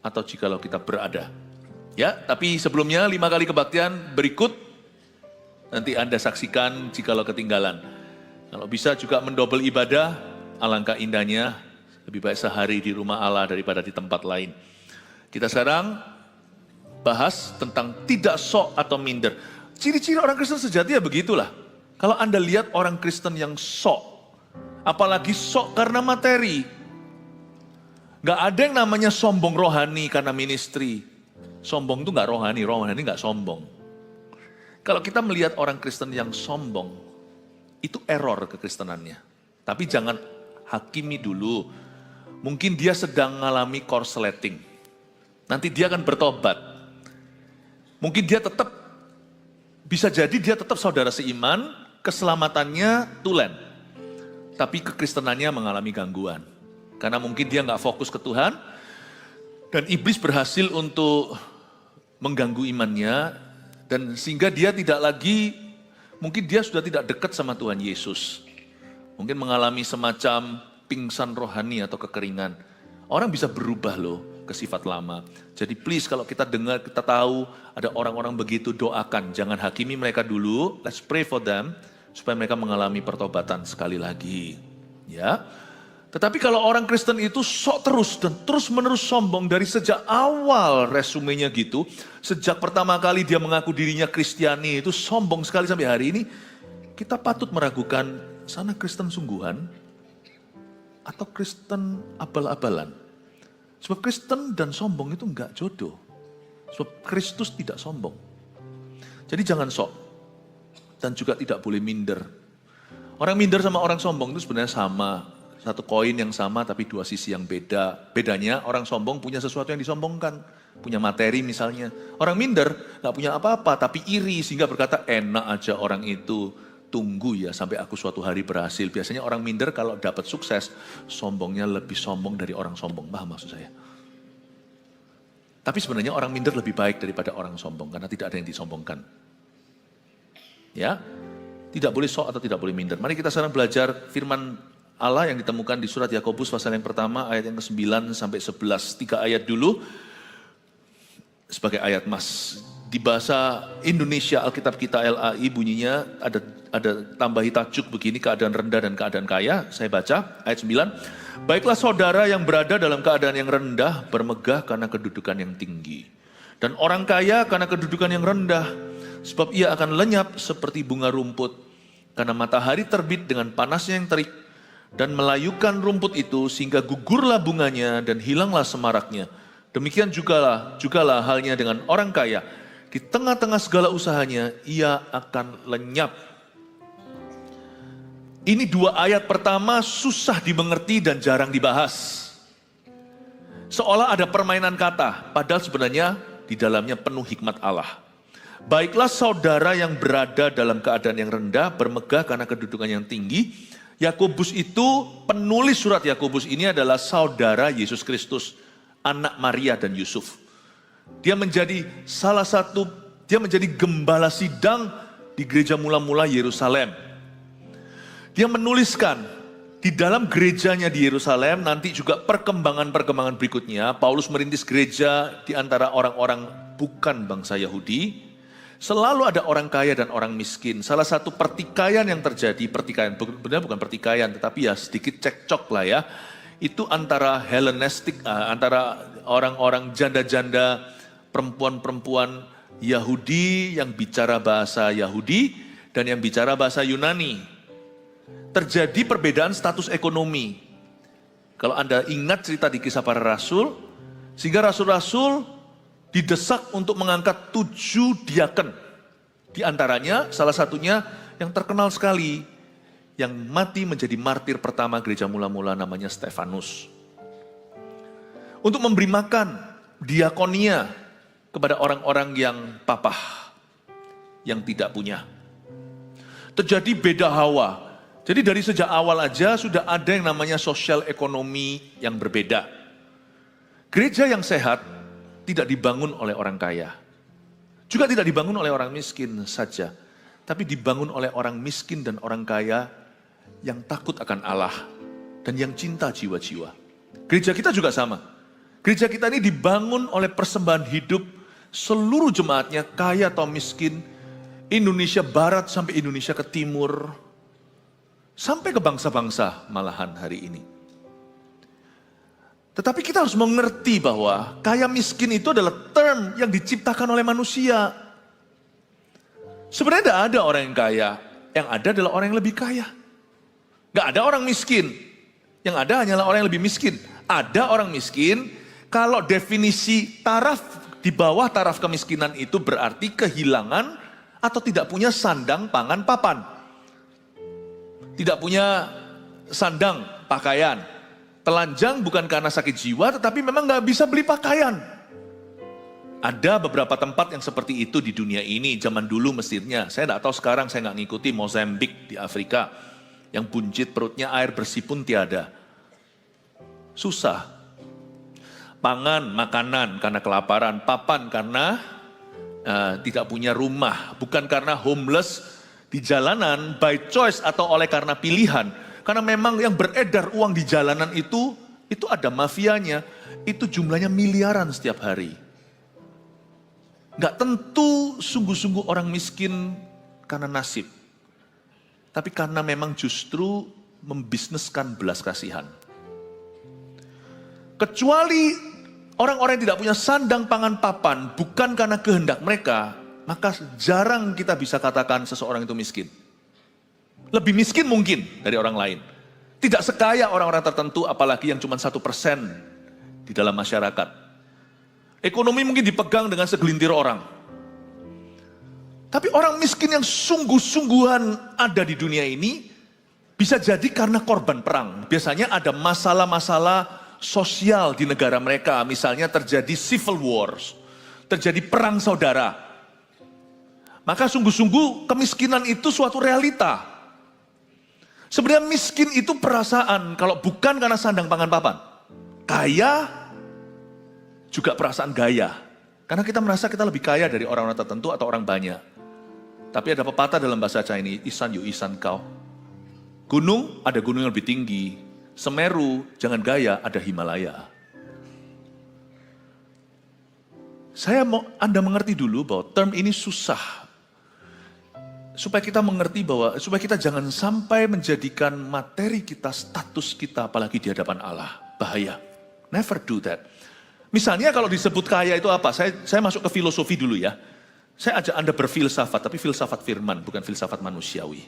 atau jikalau kita berada. Ya, tapi sebelumnya 5 kali kebaktian berikut nanti Anda saksikan jikalau ketinggalan. Kalau bisa juga mendobel ibadah, alangkah indahnya, lebih baik sehari di rumah Allah daripada di tempat lain. Kita sekarang bahas tentang tidak sok atau minder. Ciri-ciri orang Kristen sejati ya begitulah. Kalau Anda lihat orang Kristen yang sok, apalagi sok karena materi. Gak ada yang namanya sombong rohani karena ministry. Sombong itu gak rohani, rohani gak sombong. Kalau kita melihat orang Kristen yang sombong, itu error kekristenannya. Tapi jangan hakimi dulu. Mungkin dia sedang mengalami korsleting. Nanti dia akan bertobat. Mungkin dia tetap, bisa jadi dia tetap saudara seiman, keselamatannya tulen. Tapi kekristenannya mengalami gangguan. Karena mungkin dia nggak fokus ke Tuhan, dan iblis berhasil untuk mengganggu imannya, dan sehingga dia tidak lagi, mungkin dia sudah tidak dekat sama Tuhan Yesus. Mungkin mengalami semacam pingsan rohani atau kekeringan. Orang bisa berubah loh ke sifat lama. Jadi please kalau kita dengar, kita tahu ada orang-orang begitu, doakan. Jangan hakimi mereka dulu, let's pray for them, supaya mereka mengalami pertobatan sekali lagi. Ya. Tetapi kalau orang Kristen itu sok terus dan terus menerus sombong dari sejak awal resumenya gitu. Sejak pertama kali dia mengaku dirinya Kristiani itu sombong sekali sampai hari ini. Kita patut meragukan sana Kristen sungguhan atau Kristen abal-abalan. Sebab Kristen dan sombong itu enggak jodoh. Sebab Kristus tidak sombong. Jadi jangan sok. Dan juga tidak boleh minder. Orang minder sama orang sombong itu sebenarnya sama. Satu koin yang sama tapi dua sisi yang beda. Bedanya orang sombong punya sesuatu yang disombongkan. Punya materi misalnya. Orang minder gak punya apa-apa tapi iri sehingga berkata enak aja orang itu. Tunggu ya sampai aku suatu hari berhasil. Biasanya orang minder kalau dapat sukses, sombongnya lebih sombong dari orang sombong. Paham maksud saya? Tapi sebenarnya orang minder lebih baik daripada orang sombong karena tidak ada yang disombongkan. Ya, tidak boleh sok atau tidak boleh minder. Mari kita sekarang belajar firman Allah yang ditemukan di surat Yakobus pasal yang pertama ayat yang ke-9 sampai 11. 3 ayat dulu sebagai ayat mas. Di bahasa Indonesia Alkitab kita LAI bunyinya ada tambahi tajuk begini, keadaan rendah dan keadaan kaya. Saya baca ayat 9. Baiklah saudara yang berada dalam keadaan yang rendah bermegah karena kedudukan yang tinggi. Dan orang kaya karena kedudukan yang rendah. Sebab ia akan lenyap seperti bunga rumput. Karena matahari terbit dengan panasnya yang terik. Dan melayukan rumput itu sehingga gugurlah bunganya dan hilanglah semaraknya. Demikian jugalah halnya dengan orang kaya. Di tengah-tengah segala usahanya ia akan lenyap. Ini 2 ayat pertama susah dimengerti dan jarang dibahas. Seolah ada permainan kata, padahal sebenarnya di dalamnya penuh hikmat Allah. Baiklah saudara yang berada dalam keadaan yang rendah, bermegah karena kedudukan yang tinggi. Yakobus itu, penulis surat Yakobus ini adalah saudara Yesus Kristus, anak Maria dan Yusuf. Dia menjadi dia menjadi gembala sidang di gereja mula-mula Yerusalem. Dia menuliskan di dalam gerejanya di Yerusalem, nanti juga perkembangan-perkembangan berikutnya, Paulus merintis gereja di antara orang-orang bukan bangsa Yahudi. Selalu ada orang kaya dan orang miskin. Salah satu pertikaian yang terjadi, benar bukan pertikaian, tetapi ya sedikit cekcok lah ya. Itu antara Hellenistik, antara orang-orang janda-janda, perempuan-perempuan Yahudi yang bicara bahasa Yahudi dan yang bicara bahasa Yunani. Terjadi perbedaan status ekonomi. Kalau Anda ingat cerita di Kisah Para Rasul, sehingga rasul-rasul didesak untuk mengangkat 7 diaken. Di antaranya, salah satunya yang terkenal sekali, yang mati menjadi martir pertama gereja mula-mula namanya Stefanus. Untuk memberi makan, diakonia kepada orang-orang yang papah, yang tidak punya. Terjadi beda hawa. Jadi dari sejak awal aja sudah ada yang namanya sosial ekonomi yang berbeda. Gereja yang sehat tidak dibangun oleh orang kaya. Juga tidak dibangun oleh orang miskin saja. Tapi dibangun oleh orang miskin dan orang kaya yang takut akan Allah. Dan yang cinta jiwa-jiwa. Gereja kita juga sama. Gereja kita ini dibangun oleh persembahan hidup seluruh jemaatnya, kaya atau miskin, Indonesia Barat sampai Indonesia ke Timur, sampai ke bangsa-bangsa malahan hari ini. Tetapi kita harus mengerti bahwa kaya miskin itu adalah term yang diciptakan oleh manusia. Sebenarnya tidak ada orang yang kaya, yang ada adalah orang yang lebih kaya. Gak ada orang miskin, yang ada hanyalah orang yang lebih miskin. Ada orang miskin, kalau definisi taraf di bawah taraf kemiskinan itu berarti kehilangan atau tidak punya sandang, pangan, papan. Tidak punya sandang, pakaian. Telanjang bukan karena sakit jiwa, tetapi memang nggak bisa beli pakaian. Ada beberapa tempat yang seperti itu di dunia ini, zaman dulu Mesirnya. Saya nggak tahu sekarang, saya nggak ngikuti Mozambik di Afrika. Yang buncit perutnya air bersih pun tiada. Susah. Pangan, makanan karena kelaparan, papan karena tidak punya rumah. Bukan karena homeless di jalanan by choice atau oleh karena pilihan. Karena memang yang beredar uang di jalanan itu ada mafianya. Itu jumlahnya miliaran setiap hari. Gak tentu sungguh-sungguh orang miskin karena nasib. Tapi karena memang justru membisniskan belas kasihan. Kecuali orang-orang yang tidak punya sandang pangan papan bukan karena kehendak mereka, maka jarang kita bisa katakan seseorang itu miskin. Lebih miskin mungkin dari orang lain. Tidak sekaya orang-orang tertentu, apalagi yang cuma 1% di dalam masyarakat. Ekonomi mungkin dipegang dengan segelintir orang. Tapi orang miskin yang sungguh-sungguhan ada di dunia ini, bisa jadi karena korban perang. Biasanya ada masalah-masalah sosial di negara mereka. Misalnya terjadi civil wars, terjadi perang saudara. Maka sungguh-sungguh kemiskinan itu suatu realita. Sebenarnya miskin itu perasaan, kalau bukan karena sandang pangan papan. Kaya juga perasaan gaya. Karena kita merasa kita lebih kaya dari orang-orang tertentu atau orang banyak. Tapi ada pepatah dalam bahasa Chinese, isan yu isan kau. Gunung, ada gunung yang lebih tinggi. Semeru, jangan gaya, ada Himalaya. Saya mau Anda mengerti dulu bahwa term ini susah. Supaya kita mengerti bahwa, supaya kita jangan sampai menjadikan materi kita, status kita, apalagi di hadapan Allah. Bahaya. Never do that. Misalnya kalau disebut kaya itu apa? Saya masuk ke filosofi dulu ya. Saya ajak Anda berfilsafat, tapi filsafat firman, bukan filsafat manusiawi.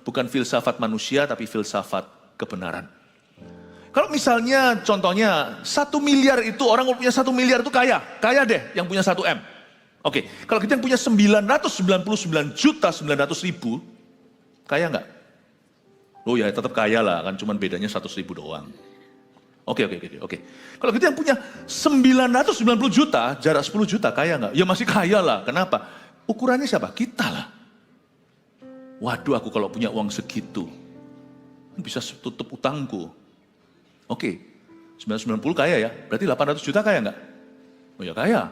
Bukan filsafat manusia, tapi filsafat kebenaran. Kalau misalnya contohnya 1 miliar itu, orang punya 1 miliar itu kaya. Kaya deh yang punya 1 M. Oke, kalau kita yang punya 999.900.000, kaya nggak? Oh ya tetap kaya lah, kan cuma bedanya 100.000 doang. Oke. Kalau kita yang punya 990 juta, jarak 10 juta, kaya nggak? Ya masih kaya lah, kenapa? Ukurannya siapa? Kita lah. Waduh, aku kalau punya uang segitu, bisa tutup utangku. Oke, 990 kaya ya, berarti 800 juta kaya nggak? Oh ya kaya.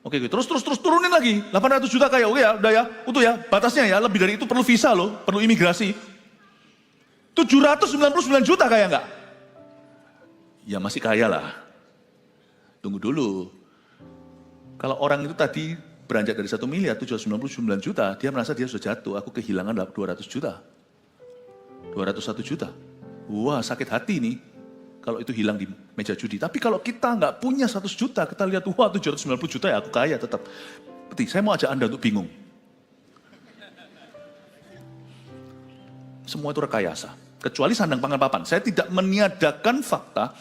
Oke, terus turunin lagi, 800 juta kaya, oke ya, udah ya, utuh ya, batasnya ya, lebih dari itu perlu visa loh, perlu imigrasi. 799 juta kaya nggak? Ya masih kaya lah. Tunggu dulu. Kalau orang itu tadi beranjak dari 1 miliar, 799 juta, dia merasa dia sudah jatuh, aku kehilangan 200 juta. 201 juta. Wah sakit hati nih. Kalau itu hilang di meja judi. Tapi kalau kita nggak punya 100 juta, kita lihat, wah 790 juta ya aku kaya tetap. Saya mau ajak Anda untuk bingung. Semua itu rekayasa. Kecuali sandang pangan papan. Saya tidak meniadakan fakta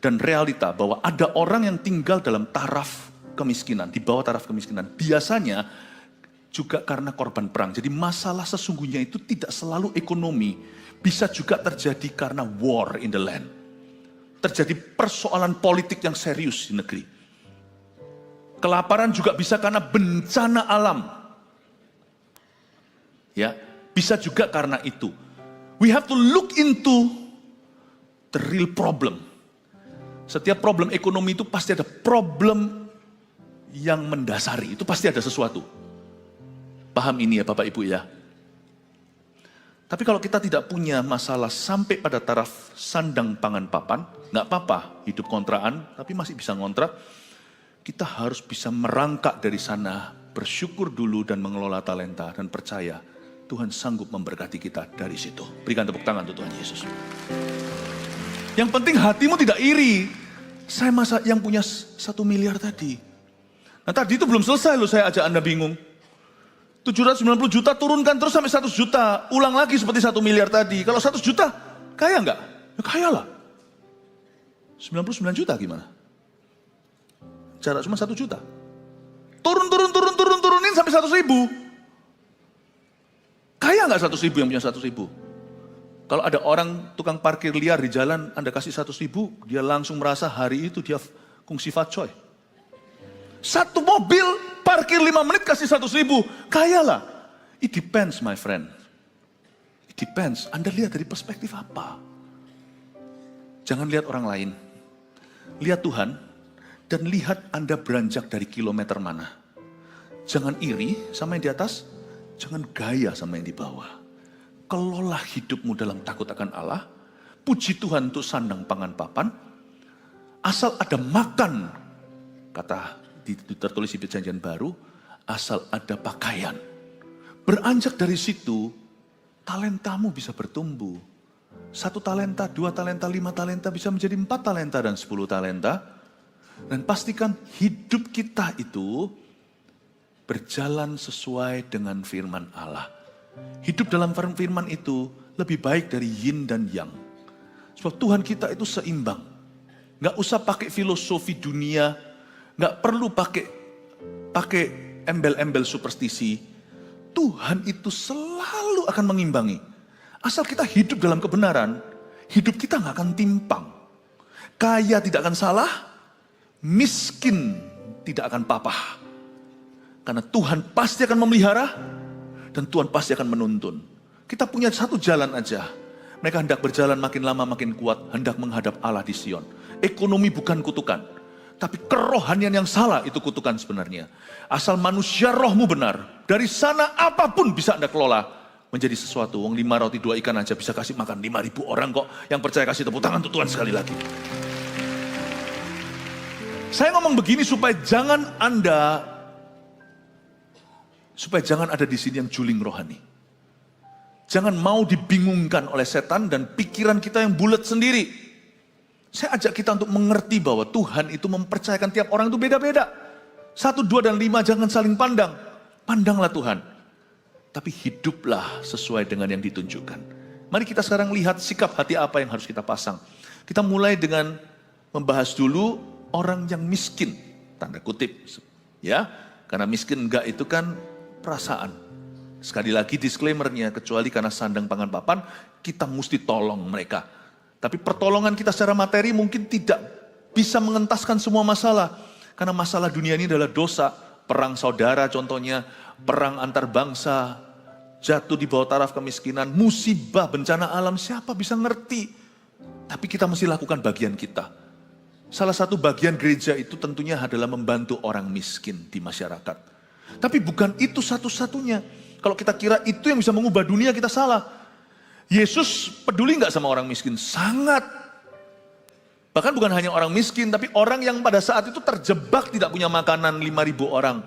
dan realita bahwa ada orang yang tinggal dalam taraf kemiskinan, di bawah taraf kemiskinan. Biasanya juga karena korban perang. Jadi masalah sesungguhnya itu tidak selalu ekonomi. Bisa juga terjadi karena war in the land. Terjadi persoalan politik yang serius di negeri. Kelaparan juga bisa karena bencana alam. Ya, bisa juga karena itu. We have to look into the real problem. Setiap problem ekonomi itu pasti ada problem yang mendasari. Itu pasti ada sesuatu. Paham ini ya Bapak Ibu ya. Tapi kalau kita tidak punya masalah sampai pada taraf sandang pangan papan, nggak apa-apa, hidup kontraan, tapi masih bisa ngontrak. Kita harus bisa merangkak dari sana, bersyukur dulu dan mengelola talenta, dan percaya Tuhan sanggup memberkati kita dari situ. Berikan tepuk tangan untuk Tuhan Yesus. Yang penting hatimu tidak iri. Saya masa yang punya 1 miliar tadi. Nah tadi itu belum selesai loh, saya ajak Anda bingung. 790 juta turunkan terus sampai 100 juta. Ulang lagi seperti 1 miliar tadi. Kalau 100 juta, kaya enggak? Ya kaya lah. 99 juta gimana? Jarak cuma 1 juta. Turunin sampai 100 ribu. Kaya enggak 100 ribu yang punya 100 ribu? Kalau ada orang tukang parkir liar di jalan, Anda kasih 100 ribu, dia langsung merasa hari itu dia kungsi fatcoy. Satu mobil parkir 5 menit kasih 100 ribu, kaya lah. It depends my friend. It depends, Anda lihat dari perspektif apa. Jangan lihat orang lain. Lihat Tuhan, dan lihat Anda beranjak dari kilometer mana. Jangan iri sama yang di atas, jangan gaya sama yang di bawah. Kelola hidupmu dalam takut akan Allah. Puji Tuhan untuk sandang pangan papan. Asal ada makan, kata tertulis di Perjanjian Baru, asal ada pakaian. Beranjak dari situ, talentamu bisa bertumbuh. 1 talenta, 2 talenta, 5 talenta bisa menjadi 4 talenta dan 10 talenta. Dan pastikan hidup kita itu berjalan sesuai dengan firman Allah. Hidup dalam firman itu lebih baik dari yin dan yang. Sebab Tuhan kita itu seimbang. Gak usah pakai filosofi dunia, gak perlu pakai embel-embel superstisi. Tuhan itu selalu akan mengimbangi. Asal kita hidup dalam kebenaran, hidup kita gak akan timpang. Kaya tidak akan salah, miskin tidak akan papah. Karena Tuhan pasti akan memelihara, dan Tuhan pasti akan menuntun. Kita punya satu jalan aja. Mereka hendak berjalan makin lama makin kuat, hendak menghadap Allah di Sion. Ekonomi bukan kutukan, tapi kerohanian yang salah itu kutukan sebenarnya. Asal manusia rohmu benar, dari sana apapun bisa Anda kelola menjadi sesuatu. Wong 5 roti 2 ikan aja bisa kasih makan 5.000 orang kok. Yang percaya kasih tepuk tangan untuk Tuhan sekali lagi. Saya ngomong begini supaya jangan ada di sini yang juling rohani. Jangan mau dibingungkan oleh setan dan pikiran kita yang bulat sendiri. Saya ajak kita untuk mengerti bahwa Tuhan itu mempercayakan tiap orang itu beda-beda. 1, 2, dan 5 jangan saling pandang. Pandanglah Tuhan. Tapi hiduplah sesuai dengan yang ditunjukkan. Mari kita sekarang lihat sikap hati apa yang harus kita pasang. Kita mulai dengan membahas dulu orang yang miskin. Tanda kutip. Ya, karena miskin enggak itu kan perasaan. Sekali lagi disclaimer-nya, kecuali karena sandang pangan papan, kita mesti tolong mereka. Tapi pertolongan kita secara materi mungkin tidak bisa mengentaskan semua masalah. Karena masalah dunia ini adalah dosa. Perang saudara contohnya, perang antar bangsa, jatuh di bawah taraf kemiskinan, musibah, bencana alam, siapa bisa ngerti. Tapi kita mesti lakukan bagian kita. Salah satu bagian gereja itu tentunya adalah membantu orang miskin di masyarakat. Tapi bukan itu satu-satunya. Kalau kita kira itu yang bisa mengubah dunia, kita salah. Yesus peduli nggak sama orang miskin? Sangat. Bahkan bukan hanya orang miskin, tapi orang yang pada saat itu terjebak tidak punya makanan 5.000 orang.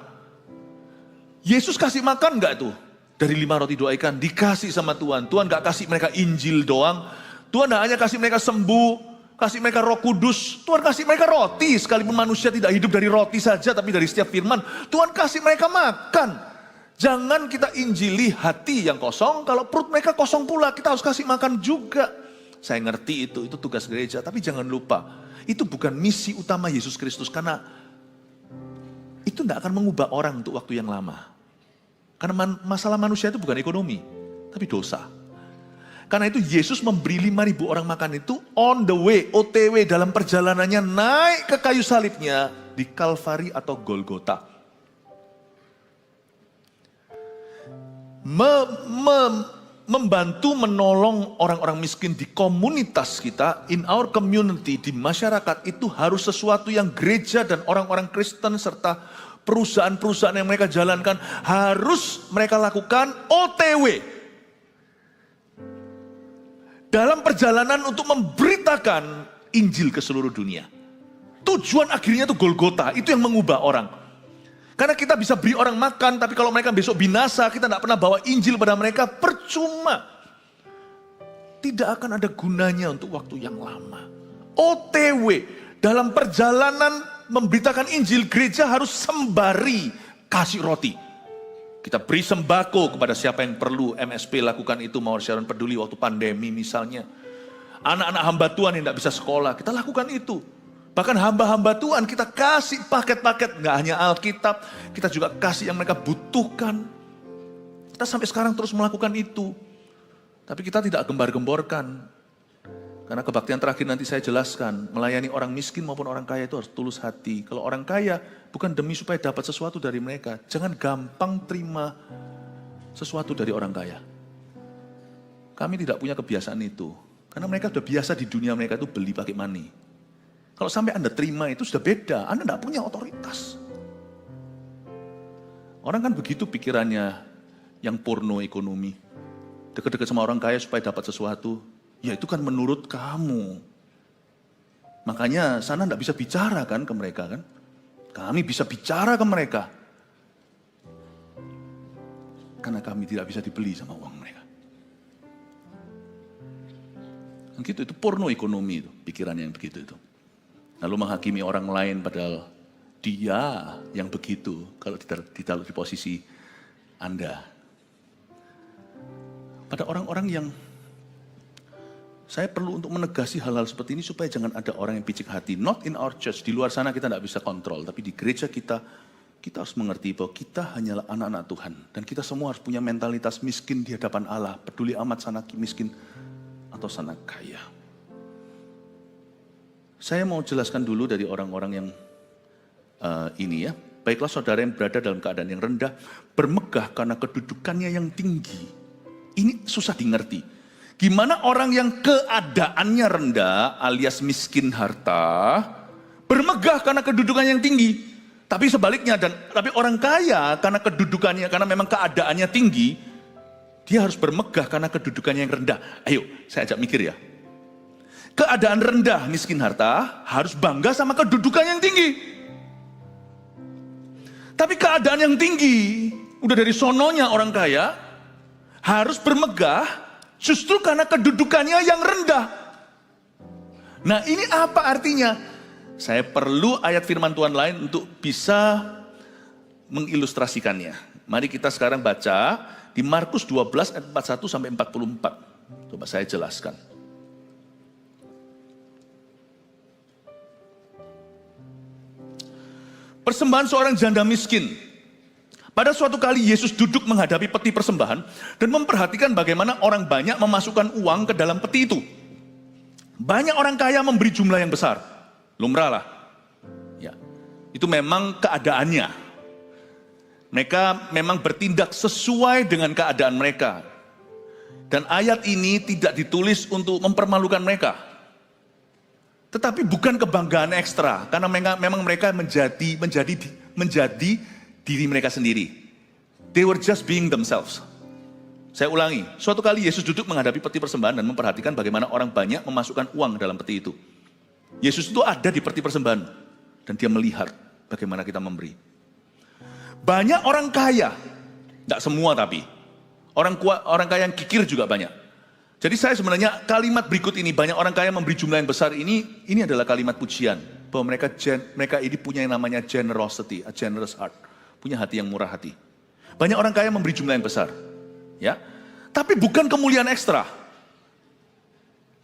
Yesus kasih makan nggak tuh? Dari 5 roti 2 ikan, dikasih sama Tuhan. Tuhan nggak kasih mereka Injil doang. Tuhan nggak hanya kasih mereka sembuh, kasih mereka Roh Kudus. Tuhan kasih mereka roti, sekalipun manusia tidak hidup dari roti saja, tapi dari setiap firman. Tuhan kasih mereka makan. Jangan kita injili hati yang kosong, kalau perut mereka kosong pula, kita harus kasih makan juga. Saya ngerti itu tugas gereja, tapi jangan lupa, itu bukan misi utama Yesus Kristus, karena itu tidak akan mengubah orang untuk waktu yang lama. Karena masalah manusia itu bukan ekonomi, tapi dosa. Karena itu Yesus memberi 5.000 orang makan itu on the way, OTW dalam perjalanannya naik ke kayu salibnya di Kalvari atau Golgota. Membantu menolong orang-orang miskin di komunitas kita, in our community, di masyarakat, itu harus sesuatu yang gereja dan orang-orang Kristen serta perusahaan-perusahaan yang mereka jalankan harus mereka lakukan OTW. dalam perjalanan untuk memberitakan Injil ke seluruh dunia. Tujuan akhirnya itu Golgota, itu yang mengubah orang. Karena kita bisa beri orang makan, tapi kalau mereka besok binasa, kita tidak pernah bawa Injil pada mereka, percuma. Tidak akan ada gunanya untuk waktu yang lama. OTW, dalam perjalanan memberitakan Injil, gereja harus sembari kasih roti. Kita beri sembako kepada siapa yang perlu. MSP lakukan itu, Mawar Sharon Peduli waktu pandemi misalnya. Anak-anak hamba Tuhan yang tidak bisa sekolah, kita lakukan itu. Bahkan hamba-hamba Tuhan kita kasih paket-paket, nggak hanya Alkitab, kita juga kasih yang mereka butuhkan. Kita sampai sekarang terus melakukan itu. Tapi kita tidak gembar-gemborkan. Karena kebaktian terakhir nanti saya jelaskan, melayani orang miskin maupun orang kaya itu harus tulus hati. Kalau orang kaya bukan demi supaya dapat sesuatu dari mereka, jangan gampang terima sesuatu dari orang kaya. Kami tidak punya kebiasaan itu. Karena mereka sudah biasa di dunia mereka itu beli pakai money. Kalau sampai Anda terima itu sudah beda, Anda tidak punya otoritas. Orang kan begitu pikirannya yang porno ekonomi. Dekat-dekat sama orang kaya supaya dapat sesuatu. Ya itu kan menurut kamu. Makanya sana tidak bisa bicara kan ke mereka kan. Kami bisa bicara ke mereka. Karena kami tidak bisa dibeli sama uang mereka. Gitu, itu porno ekonomi itu, pikirannya yang begitu itu. Lalu menghakimi orang lain padahal dia yang begitu kalau ditaruh di posisi Anda. Pada orang-orang yang saya perlu untuk menegasi hal-hal seperti ini supaya jangan ada orang yang picik hati. Not in our church, di luar sana kita tidak bisa kontrol. Tapi di gereja kita harus mengerti bahwa kita hanyalah anak-anak Tuhan. Dan kita semua harus punya mentalitas miskin di hadapan Allah. Peduli amat sana miskin atau sana kaya. Saya mau jelaskan dulu dari orang-orang yang ini ya. Baiklah saudara yang berada dalam keadaan yang rendah, bermegah karena kedudukannya yang tinggi. Ini susah dimengerti. Gimana orang yang keadaannya rendah alias miskin harta, bermegah karena kedudukannya yang tinggi. Tapi sebaliknya, tapi orang kaya karena kedudukannya, karena memang keadaannya tinggi, dia harus bermegah karena kedudukannya yang rendah. Ayo, saya ajak mikir ya. Keadaan rendah miskin harta harus bangga sama kedudukan yang tinggi. Tapi keadaan yang tinggi, udah dari sononya orang kaya, harus bermegah justru karena kedudukannya yang rendah. Nah ini apa artinya? Saya perlu ayat firman Tuhan lain untuk bisa mengilustrasikannya. Mari kita sekarang baca di Markus 12 ayat 41 sampai 44. Coba saya jelaskan. Persembahan seorang janda miskin. Pada suatu kali Yesus duduk menghadapi peti persembahan dan memperhatikan bagaimana orang banyak memasukkan uang ke dalam peti itu. Banyak orang kaya memberi jumlah yang besar. Lumrah lah. Ya, itu memang keadaannya. Mereka memang bertindak sesuai dengan keadaan mereka. Dan ayat ini tidak ditulis untuk mempermalukan mereka. Tetapi bukan kebanggaan ekstra. Karena memang mereka menjadi diri mereka sendiri. They were just being themselves. Saya ulangi, suatu kali Yesus duduk menghadapi peti persembahan dan memperhatikan bagaimana orang banyak memasukkan uang dalam peti itu. Yesus itu ada di peti persembahan dan dia melihat bagaimana kita memberi. Banyak orang kaya, tidak semua tapi orang kaya yang kikir juga banyak. Jadi saya sebenarnya kalimat berikut ini, banyak orang kaya memberi jumlah yang besar ini adalah kalimat pujian bahwa mereka ini punya yang namanya generosity, a generous heart. Punya hati yang murah hati. Banyak orang kaya memberi jumlah yang besar. Ya, tapi bukan kemuliaan ekstra.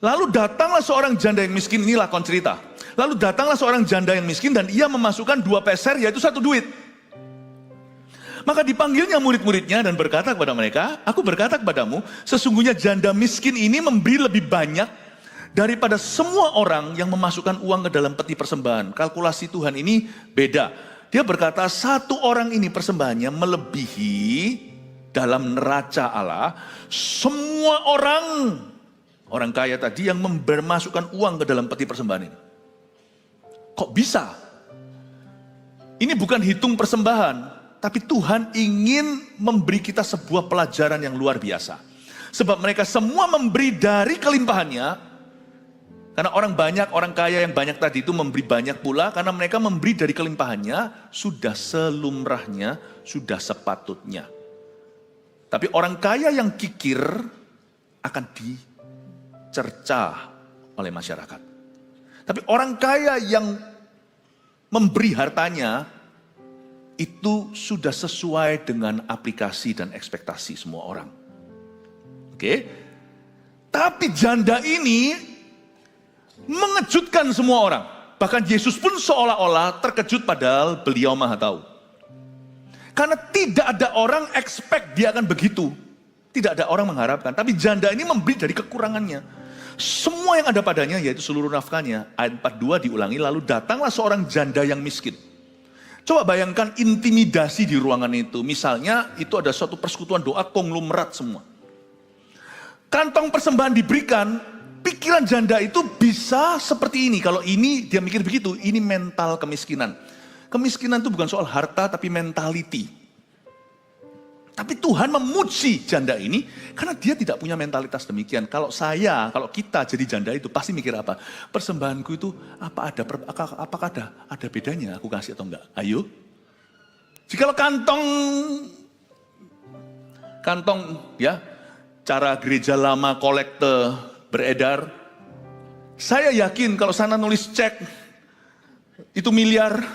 Lalu datanglah seorang janda yang miskin, ini lakon cerita. Lalu datanglah seorang janda yang miskin dan ia memasukkan 2 peser yaitu 1 duit. Maka dipanggilnya murid-muridnya dan berkata kepada mereka, aku berkata kepadamu, sesungguhnya janda miskin ini memberi lebih banyak daripada semua orang yang memasukkan uang ke dalam peti persembahan. Kalkulasi Tuhan ini beda. Dia berkata, satu orang ini persembahannya melebihi dalam neraca Allah semua orang kaya tadi yang memasukkan uang ke dalam peti persembahan ini. Kok bisa? Ini bukan hitung persembahan, tapi Tuhan ingin memberi kita sebuah pelajaran yang luar biasa. Sebab mereka semua memberi dari kelimpahannya. Karena orang banyak, orang kaya yang banyak tadi itu memberi banyak pula. Karena mereka memberi dari kelimpahannya, sudah selumrahnya, sudah sepatutnya. Tapi orang kaya yang kikir akan dicercah oleh masyarakat. Tapi orang kaya yang memberi hartanya, itu sudah sesuai dengan aplikasi dan ekspektasi semua orang. Oke? Tapi janda ini mengejutkan semua orang. Bahkan Yesus pun seolah-olah terkejut padahal beliau maha tahu. Karena tidak ada orang expect dia akan begitu. Tidak ada orang mengharapkan. Tapi janda ini memberi dari kekurangannya. Semua yang ada padanya yaitu seluruh nafkahnya. Ayat 42 diulangi, lalu datanglah seorang janda yang miskin. Coba bayangkan intimidasi di ruangan itu. Misalnya itu ada suatu persekutuan doa konglomerat semua. Kantong persembahan diberikan, pikiran janda itu bisa seperti ini. Kalau ini dia mikir begitu, ini mental kemiskinan. Kemiskinan itu bukan soal harta tapi mentality. Tapi Tuhan memuji janda ini karena dia tidak punya mentalitas demikian. Kalau kita jadi janda itu pasti mikir apa? Persembahanku itu apakah ada bedanya aku kasih atau enggak? Ayo. Jikalau kantong ya, cara gereja lama kolekte beredar, saya yakin kalau sana nulis cek itu miliar,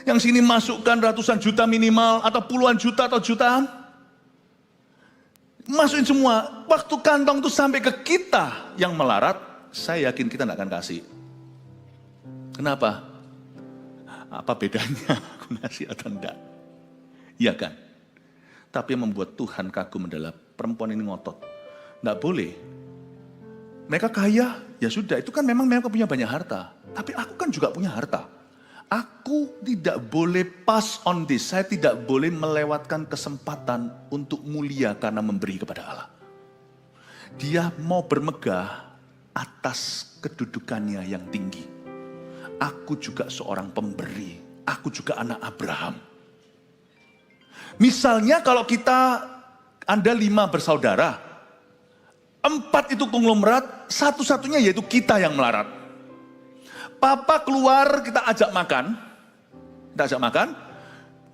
yang sini masukkan ratusan juta minimal atau puluhan juta atau jutaan, masukin semua. Waktu kantong itu sampai ke kita yang melarat, saya yakin kita tidak akan kasih. Kenapa? Apa bedanya aku ngasih atau enggak? Iya kan? Tapi yang membuat Tuhan kagum adalah perempuan ini ngotot. Enggak boleh. Mereka kaya, ya sudah, itu kan memang mereka punya banyak harta. Tapi aku kan juga punya harta. Aku tidak boleh pass on this. Saya tidak boleh melewatkan kesempatan untuk mulia karena memberi kepada Allah. Dia mau bermegah atas kedudukannya yang tinggi. Aku juga seorang pemberi. Aku juga anak Abraham. Misalnya kalau Anda 5 bersaudara, 4 itu konglomerat, satu-satunya yaitu kita yang melarat. Papa keluar, kita ajak makan.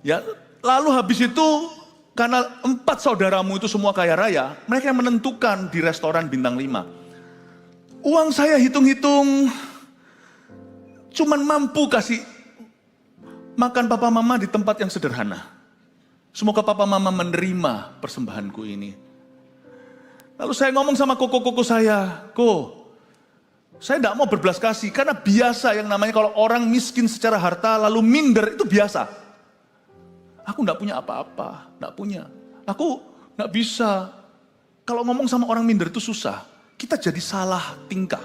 Ya, lalu habis itu, karena 4 saudaramu itu semua kaya raya, mereka yang menentukan di restoran bintang 5. Uang saya hitung-hitung, cuman mampu kasih makan papa mama di tempat yang sederhana. Semoga papa mama menerima persembahanku ini. Lalu saya ngomong sama koko-koko saya, saya tidak mau berbelas kasih, karena biasa yang namanya kalau orang miskin secara harta lalu minder, itu biasa. Aku tidak punya apa-apa, tidak punya. Aku tidak bisa. Kalau ngomong sama orang minder itu susah. Kita jadi salah tingkah.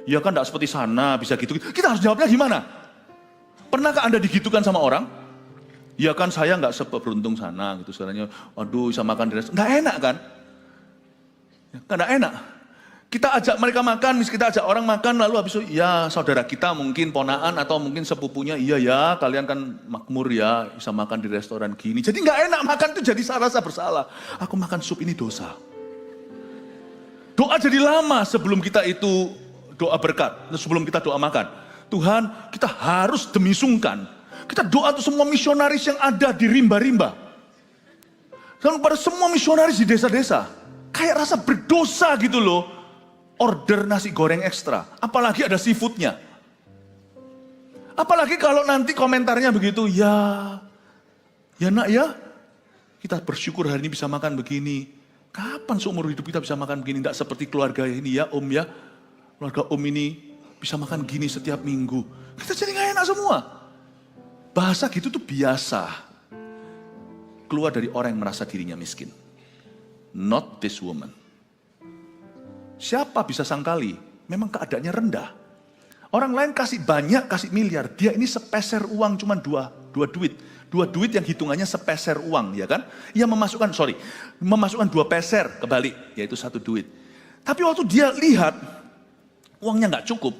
Ya kan tidak seperti sana, bisa gitu. Kita harus jawabnya gimana? Pernahkah Anda digitukan sama orang? Ya kan saya nggak seberuntung sana gitu. Sebenarnya, aduh bisa makan di restoran. Nggak enak kan? Nggak enak. Kita ajak mereka makan, kita ajak orang makan, lalu habis itu, ya saudara kita mungkin ponaan atau mungkin sepupunya, iya ya kalian kan makmur ya, bisa makan di restoran gini. Jadi nggak enak makan itu, jadi rasa bersalah. Aku makan sup ini dosa. Doa jadi lama sebelum kita itu doa berkat, sebelum kita doa makan. Tuhan, kita harus demi sungkan. Kita doa tuh semua misionaris yang ada di rimba-rimba. Dan pada semua misionaris di desa-desa. Kayak rasa berdosa gitu loh. Order nasi goreng ekstra. Apalagi ada seafoodnya. Apalagi kalau nanti komentarnya begitu. Ya nak ya. Kita bersyukur hari ini bisa makan begini. Kapan seumur hidup kita bisa makan begini? Tidak seperti keluarga ini ya om ya. Keluarga om ini bisa makan gini setiap minggu. Kita jadi gak enak semua. Bahasa gitu tuh biasa. Keluar dari orang yang merasa dirinya miskin. Not this woman. Siapa bisa sangkali? Memang keadaannya rendah. Orang lain kasih banyak, kasih miliar. Dia ini sepeser uang, cuma dua duit. 2 duit yang hitungannya sepeser uang, ya kan? Ia memasukkan 2 peser kebalik, yaitu 1 duit. Tapi waktu dia lihat, uangnya nggak cukup.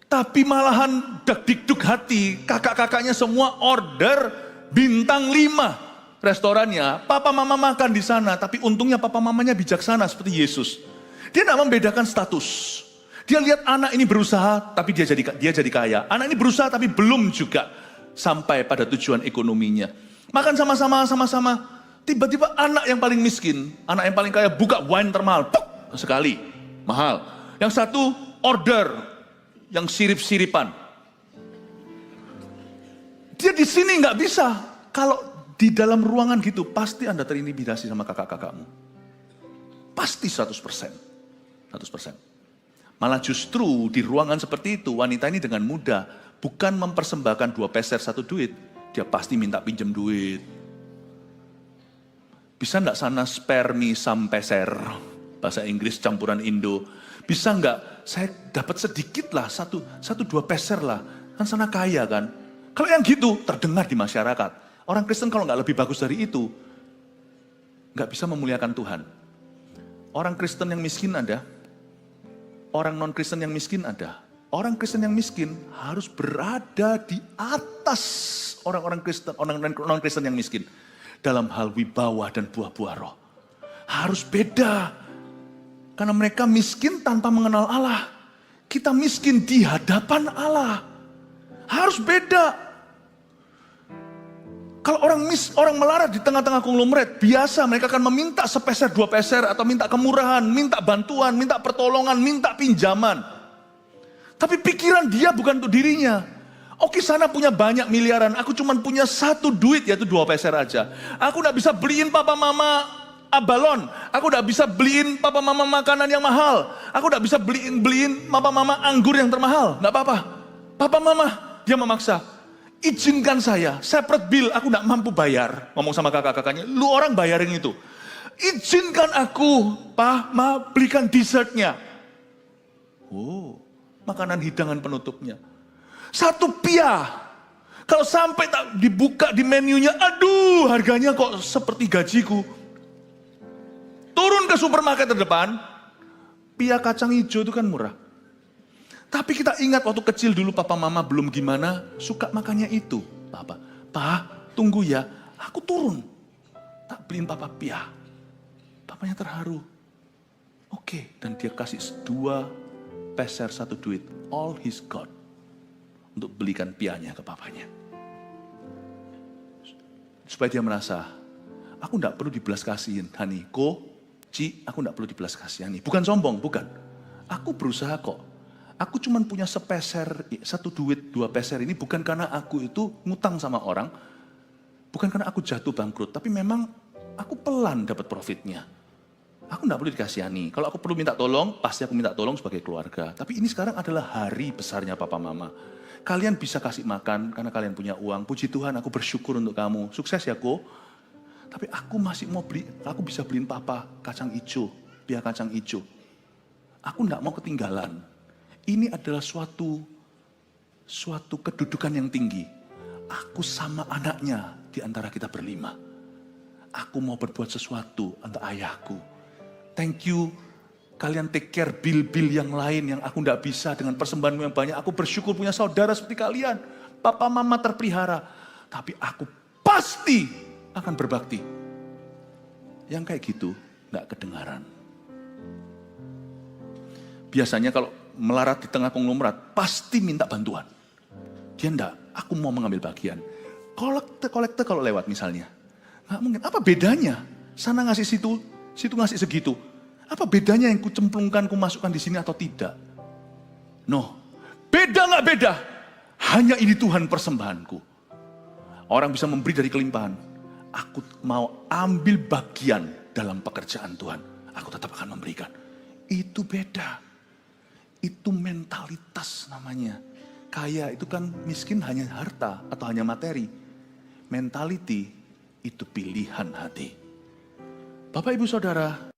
Tapi malahan dak-dikduk hati, kakak-kakaknya semua order bintang 5. restorannya, papa mama makan di sana, tapi untungnya papa mamanya bijaksana seperti Yesus. Dia tidak membedakan status. Dia lihat anak ini berusaha, tapi dia jadi kaya. Anak ini berusaha, tapi belum juga sampai pada tujuan ekonominya. Makan sama-sama. Tiba-tiba anak yang paling miskin, anak yang paling kaya buka wine termahal, sekali, mahal. Yang satu order yang sirip-siripan. Dia di sini nggak bisa. Kalau di dalam ruangan gitu, pasti Anda terintimidasi sama kakak-kakakmu. Pasti 100%. Malah justru di ruangan seperti itu, wanita ini dengan mudah, bukan mempersembahkan 2 peser 1 duit, dia pasti minta pinjam duit. Bisa enggak sana spare me some peser? Bahasa Inggris campuran Indo. Bisa enggak saya dapat sedikit lah, 1-2 peser lah. Kan sana kaya kan? Kalau yang gitu terdengar di masyarakat. Orang Kristen kalau nggak lebih bagus dari itu, nggak bisa memuliakan Tuhan. Orang Kristen yang miskin ada, orang non-Kristen yang miskin ada. Orang Kristen yang miskin harus berada di atas orang-orang Kristen, orang non-Kristen yang miskin. Dalam hal wibawa dan buah-buah roh. Harus beda. Karena mereka miskin tanpa mengenal Allah. Kita miskin di hadapan Allah. Harus beda. Kalau orang melarat di tengah-tengah konglomerat, biasa mereka akan meminta sepeser 2 peser, atau minta kemurahan, minta bantuan, minta pertolongan, minta pinjaman. Tapi pikiran dia bukan untuk dirinya. Oke, sana punya banyak miliaran, aku cuma punya 1 duit, yaitu 2 peser aja. Aku gak bisa beliin papa mama abalon, aku gak bisa beliin papa mama makanan yang mahal, aku gak bisa beliin papa mama anggur yang termahal, gak apa-apa. Papa mama, dia memaksa. Izinkan saya, separate bill, aku gak mampu bayar. Ngomong sama kakak-kakaknya, lu orang bayarin itu. Izinkan aku, Pak, belikan dessertnya. Oh, makanan hidangan penutupnya. 1 pia. Kalau sampai tak dibuka di menunya, aduh harganya kok seperti gajiku. Turun ke supermarket terdepan, pia kacang hijau itu kan murah. Tapi kita ingat waktu kecil dulu papa mama belum gimana, suka makannya itu. Pak, tunggu ya, aku turun. Tak beliin papa pia. Papanya terharu. Oke, dan dia kasih 2 peser 1 duit. All he's got. Untuk belikan pianya ke papanya. Supaya dia merasa, aku gak perlu dibelas kasihin. Hani, aku gak perlu dibelas kasihani. Bukan sombong, bukan. Aku berusaha kok. Aku cuma punya sepeser, 1 duit, 2 peser ini bukan karena aku itu ngutang sama orang. Bukan karena aku jatuh bangkrut. Tapi memang aku pelan dapat profitnya. Aku gak perlu dikasihani. Kalau aku perlu minta tolong, pasti aku minta tolong sebagai keluarga. Tapi ini sekarang adalah hari besarnya papa mama. Kalian bisa kasih makan karena kalian punya uang. Puji Tuhan, aku bersyukur untuk kamu. Sukses ya, Ko. Tapi aku masih mau beli, aku bisa beliin papa kacang hijau, pia kacang hijau. Aku gak mau ketinggalan. Ini adalah suatu kedudukan yang tinggi. Aku sama anaknya di antara kita berlima. Aku mau berbuat sesuatu untuk ayahku. Thank you. Kalian take care bil-bil yang lain yang aku tidak bisa dengan persembahanmu yang banyak. Aku bersyukur punya saudara seperti kalian. Papa mama terpelihara. Tapi aku pasti akan berbakti. Yang kayak gitu gak kedengaran. Biasanya kalau melarat di tengah konglomerat, pasti minta bantuan. Dia enggak, aku mau mengambil bagian. Kolektor kalau lewat misalnya. Nggak mungkin, apa bedanya? Sana ngasih situ ngasih segitu. Apa bedanya yang kucemplungkan, kumasukkan di sini atau tidak? No, beda nggak beda. Hanya ini Tuhan persembahanku. Orang bisa memberi dari kelimpahan. Aku mau ambil bagian dalam pekerjaan Tuhan. Aku tetap akan memberikan. Itu beda. Itu mentalitas namanya. Kaya itu kan miskin hanya harta atau hanya materi. Mentality itu pilihan hati. Bapak ibu saudara,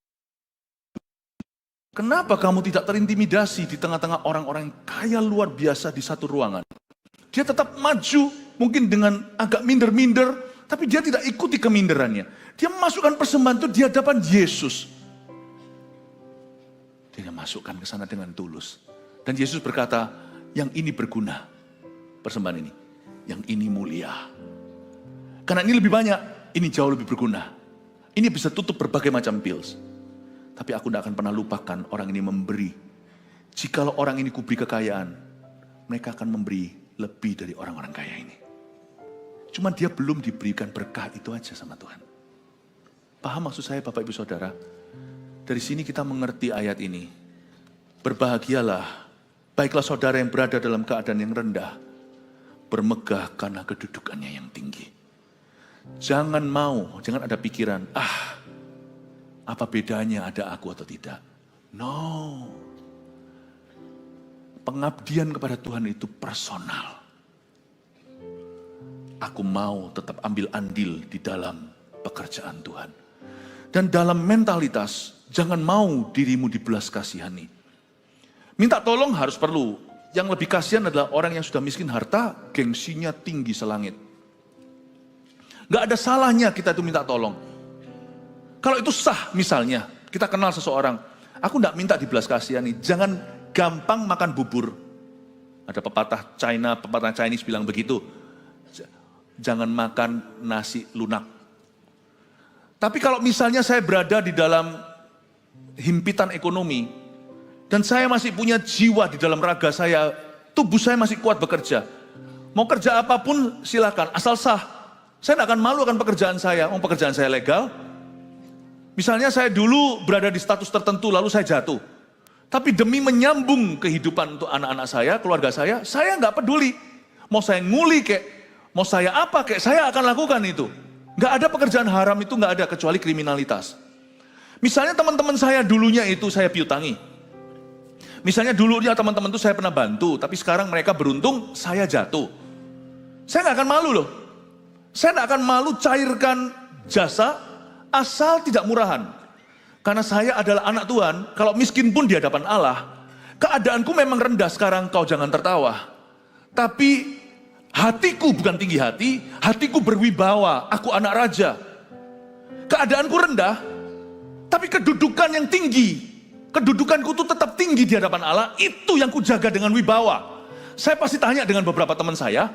kenapa kamu tidak terintimidasi di tengah-tengah orang-orang yang kaya luar biasa di satu ruangan? Dia tetap maju, mungkin dengan agak minder-minder, tapi dia tidak ikuti keminderannya. Dia memasukkan persembahan itu di hadapan Yesus. Dia masukkan ke sana dengan tulus. Dan Yesus berkata, yang ini berguna, persembahan ini. Yang ini mulia. Karena ini lebih banyak. ini jauh lebih berguna. Ini bisa tutup berbagai macam bills. Tapi aku tidak akan pernah lupakan orang ini memberi. Jikalau orang ini kuberi kekayaan, mereka akan memberi lebih dari orang-orang kaya ini. Cuma dia belum diberikan berkah itu aja sama Tuhan. Paham maksud saya Bapak Ibu Saudara? Dari sini kita mengerti ayat ini. Berbahagialah, baiklah saudara yang berada dalam keadaan yang rendah, bermegah karena kedudukannya yang tinggi. Jangan ada pikiran, apa bedanya ada aku atau tidak? No. Pengabdian kepada Tuhan itu personal. Aku mau tetap ambil andil di dalam pekerjaan Tuhan. Dan dalam mentalitas, jangan mau dirimu dibelas kasihani. Minta tolong harus perlu. Yang lebih kasihan adalah orang yang sudah miskin harta, gengsinya tinggi selangit. Gak ada salahnya kita itu minta tolong. Kalau itu sah misalnya, kita kenal seseorang, aku gak minta dibelas kasihani, jangan gampang makan bubur. Ada pepatah Chinese bilang begitu, jangan makan nasi lunak. Tapi kalau misalnya saya berada di dalam himpitan ekonomi, dan saya masih punya jiwa di dalam raga saya, tubuh saya masih kuat bekerja. Mau kerja apapun silakan, asal sah. Saya tidak akan malu akan pekerjaan saya, pekerjaan saya legal. Misalnya saya dulu berada di status tertentu lalu saya jatuh. Tapi demi menyambung kehidupan untuk anak-anak saya, keluarga saya nggak peduli. Mau saya nguli kek, mau saya apa kek, saya akan lakukan itu. Nggak ada pekerjaan haram itu, nggak ada kecuali kriminalitas. Misalnya teman-teman saya dulunya itu saya piutangi. Misalnya dulunya teman-teman itu saya pernah bantu, tapi sekarang mereka beruntung saya jatuh. Saya nggak akan malu loh. Saya tidak akan malu cairkan jasa asal tidak murahan. Karena saya adalah anak Tuhan, kalau miskin pun di hadapan Allah. Keadaanku memang rendah sekarang, kau jangan tertawa. Tapi hatiku bukan tinggi hati, hatiku berwibawa, aku anak raja. Keadaanku rendah, tapi kedudukan yang tinggi. Kedudukanku itu tetap tinggi di hadapan Allah, itu yang kujaga dengan wibawa. Saya pasti tanya dengan beberapa teman saya,